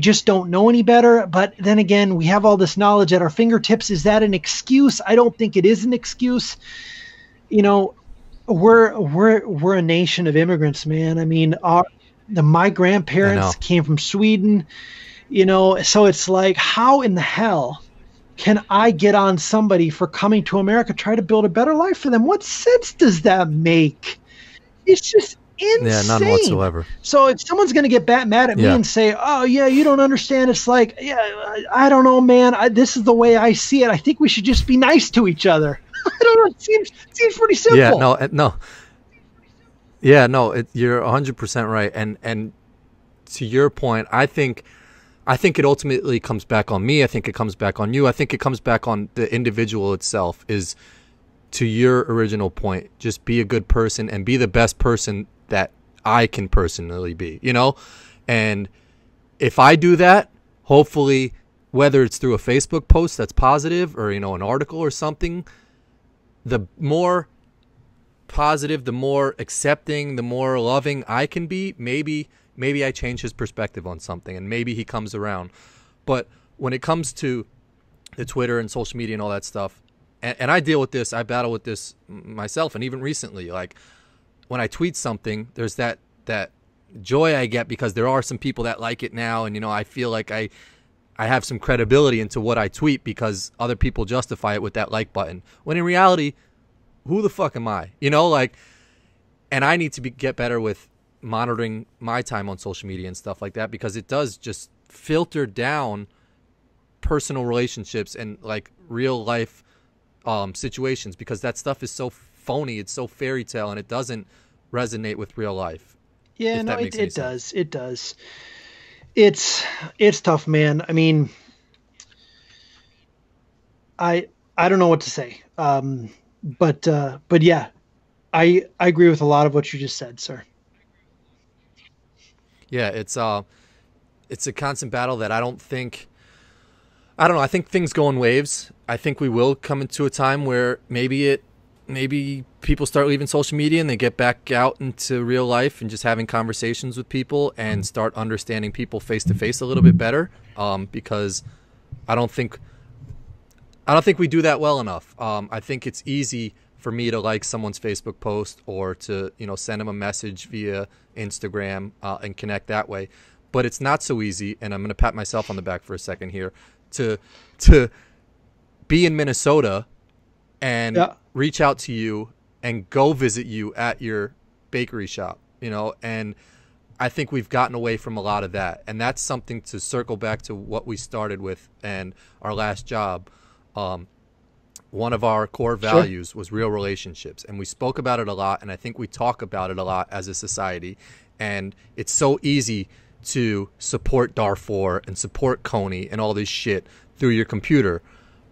just don't know any better. But then again, we have all this knowledge at our fingertips. Is that an excuse? I don't think it is an excuse. We're a nation of immigrants, man. I mean, my grandparents came from Sweden, so it's like, how in the hell can I get on somebody for coming to America, try to build a better life for them? What sense does that make? It's just insane. Yeah, none whatsoever. So if someone's going to get mad at me and say, oh, yeah, you don't understand. It's like, yeah, I don't know, man. This is the way I see it. I think we should just be nice to each other. I don't know. It seems pretty simple. Yeah, no. You're 100% right. And to your point, I think it ultimately comes back on me. I think it comes back on you. I think it comes back on the individual itself. Is, to your original point, just be a good person and be the best person that I can personally be, And if I do that, hopefully, whether it's through a Facebook post that's positive or, an article or something, the more positive, the more accepting, the more loving I can be, maybe I change his perspective on something and maybe he comes around. But when it comes to the Twitter and social media and all that stuff, and I deal with this, I battle with this myself, and even recently, like when I tweet something, there's that joy I get because there are some people that like it now, and I feel like I have some credibility into what I tweet because other people justify it with that like button. When in reality, who the fuck am I? And I need to get better with monitoring my time on social media and stuff like that, because it does just filter down personal relationships and like real life situations, because that stuff is so phony, it's so fairy tale, and it doesn't resonate with real life. Yeah, no, it does. It does. It's tough, man. I mean, I don't know what to say. But yeah, I agree with a lot of what you just said, sir. Yeah, it's a constant battle that I don't know. I think things go in waves. I think we will come into a time where maybe people start leaving social media and they get back out into real life and just having conversations with people and start understanding people face to face a little bit better. Because I don't think we do that well enough. I think it's easy for me to like someone's Facebook post or to send them a message via Instagram and connect that way. But it's not so easy, and I'm going to pat myself on the back for a second here, to be in Minnesota and reach out to you and go visit you at your bakery shop, and I think we've gotten away from a lot of that. And that's something to circle back to what we started with and our last job. One of our core values was real relationships, and we spoke about it a lot, and I think we talk about it a lot as a society. And it's so easy to support Darfur and support Coney and all this shit through your computer,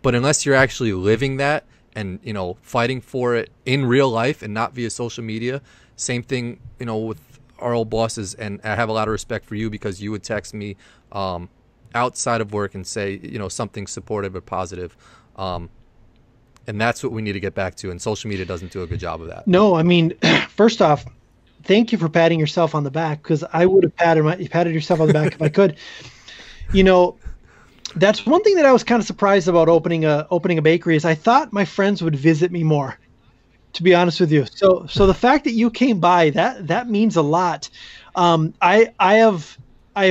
but unless you're actually living that and fighting for it in real life and not via social media, same thing with our old bosses. And I have a lot of respect for you because you would text me outside of work and say something supportive or positive, and that's what we need to get back to, and social media doesn't do a good job of that. No, I mean, first off, thank you for patting yourself on the back, because I would have patted yourself on the back if I could. That's one thing that I was kind of surprised about opening a bakery, is I thought my friends would visit me more, to be honest with you. So the fact that you came by, that means a lot. I have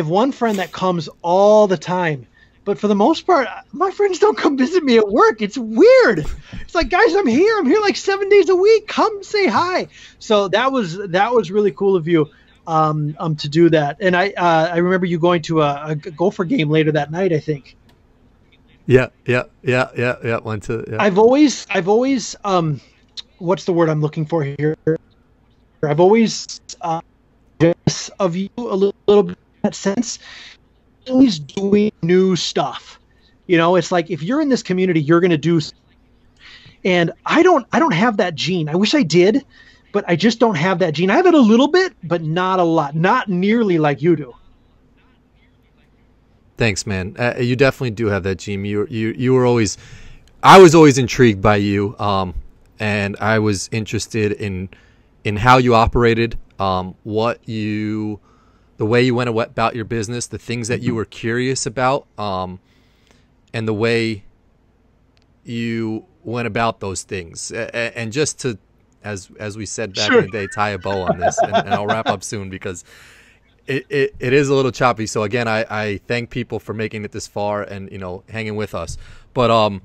one friend that comes all the time, but for the most part, my friends don't come visit me at work. It's weird. It's like, guys, I'm here like 7 days a week. Come say hi. So that was really cool of you to do that. And I remember you going to a Gopher game later that night, I think. Yeah. Went to. Yeah. I've always what's the word I'm looking for here? I've always jealous of you a little bit in that sense. Always doing new stuff. It's like, if you're in this community, you're going to do. And I don't have that gene. I wish I did, but I just don't have that gene. I have it a little bit, but not a lot, not nearly like you do. Thanks, man. You definitely do have that gene. You were always, I was always intrigued by you, and I was interested in how you operated, what you the way you went about your business, the things that you were curious about, and the way you went about those things. And just to, as we said back in the day, tie a bow on this, and I'll wrap up soon because it is a little choppy. So again, I thank people for making it this far and, hanging with us. But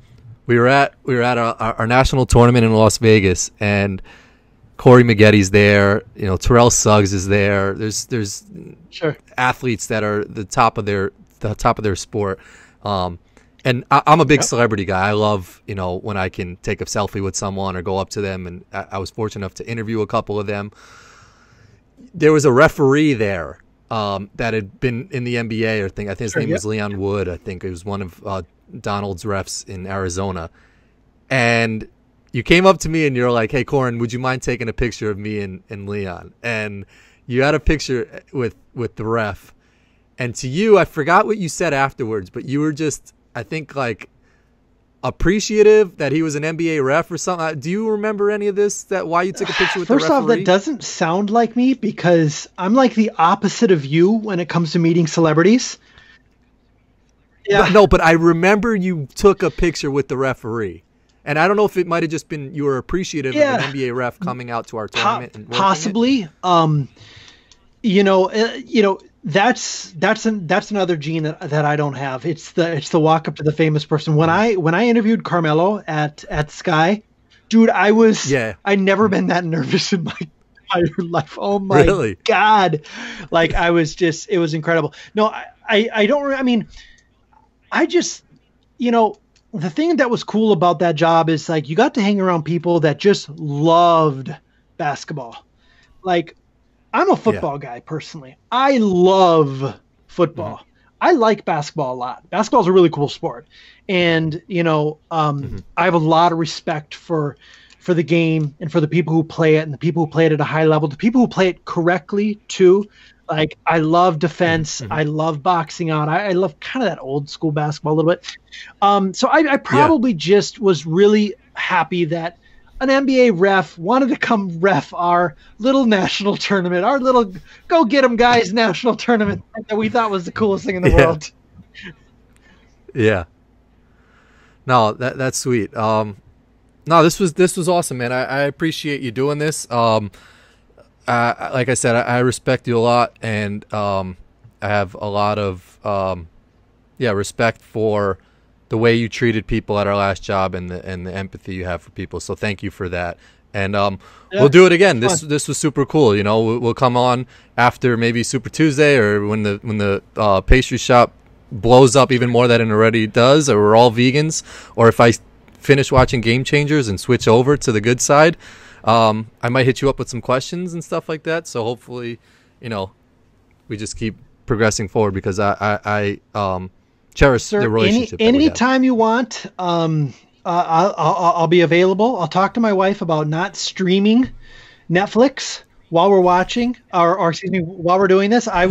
we were at our national tournament in Las Vegas, and Corey Maggetti's there. Terrell Suggs is there. There's athletes that are the top of their sport. And I'm a big celebrity guy. I love, when I can take a selfie with someone or go up to them. And I was fortunate enough to interview a couple of them. There was a referee there that had been in the NBA. I think his name was Leon Wood. I think it was one of Donald's refs in Arizona. And you came up to me and you're like, "Hey, Corin, would you mind taking a picture of me and Leon?" And you had a picture with the ref. And to you, I forgot what you said afterwards, but you were just, I think, like, appreciative that he was an NBA ref or something. Do you remember any of this? Why you took a picture with the referee? First off, that doesn't sound like me because I'm like the opposite of you when it comes to meeting celebrities. Yeah. No, but I remember you took a picture with the referee. And I don't know if it might have just been you were appreciative of an NBA ref coming out to our tournament and possibly. That's another gene that I don't have. It's the walk up to the famous person. When I interviewed Carmelo at Sky, dude, I'd never been that nervous in my entire life. Oh my God. Like it was incredible. No, the thing that was cool about that job is like you got to hang around people that just loved basketball. Like, I'm a football guy personally. I love football. Mm-hmm. I like basketball a lot. Basketball is a really cool sport. And, I have a lot of respect for the game and for the people who play it and the people who play it at a high level, the people who play it correctly too. Like, I love defense. Mm-hmm. I love boxing out. I love kind of that old school basketball a little bit. So I probably just was really happy that an NBA ref wanted to come ref our little national tournament, our little go get 'em guys national tournament that we thought was the coolest thing in the world. Yeah. No, that's sweet. No, this was awesome, man. I appreciate you doing this. Like I said, I respect you a lot, and I have a lot of respect for the way you treated people at our last job and the empathy you have for people. So thank you for that. And we'll do it again. This was super cool. We'll come on after maybe Super Tuesday or when the pastry shop blows up even more than it already does, or we're all vegans, or if I finish watching Game Changers and switch over to the good side. I might hit you up with some questions and stuff like that. So hopefully, we just keep progressing forward because I cherish the relationship. Anytime you want, I'll be available. I'll talk to my wife about not streaming Netflix while we're watching, or excuse me, while we're doing this. I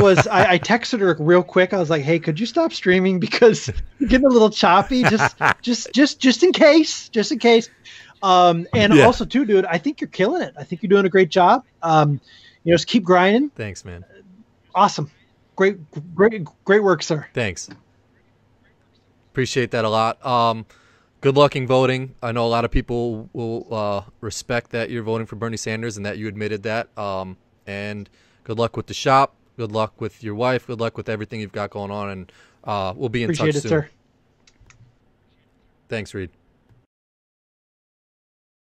texted her real quick. I was like, "Hey, could you stop streaming because you're getting a little choppy? Just in case, also too, dude, I think you're killing it. I think you're doing a great job. Just keep grinding. Thanks, man. Awesome. Great work, sir. Thanks. Appreciate that a lot. Good luck in voting. I know a lot of people will respect that you're voting for Bernie Sanders and that you admitted that. And good luck with the shop. Good luck with your wife. Good luck with everything you've got going on. And we'll be in touch soon. Appreciate it, sir. Thanks, Reid.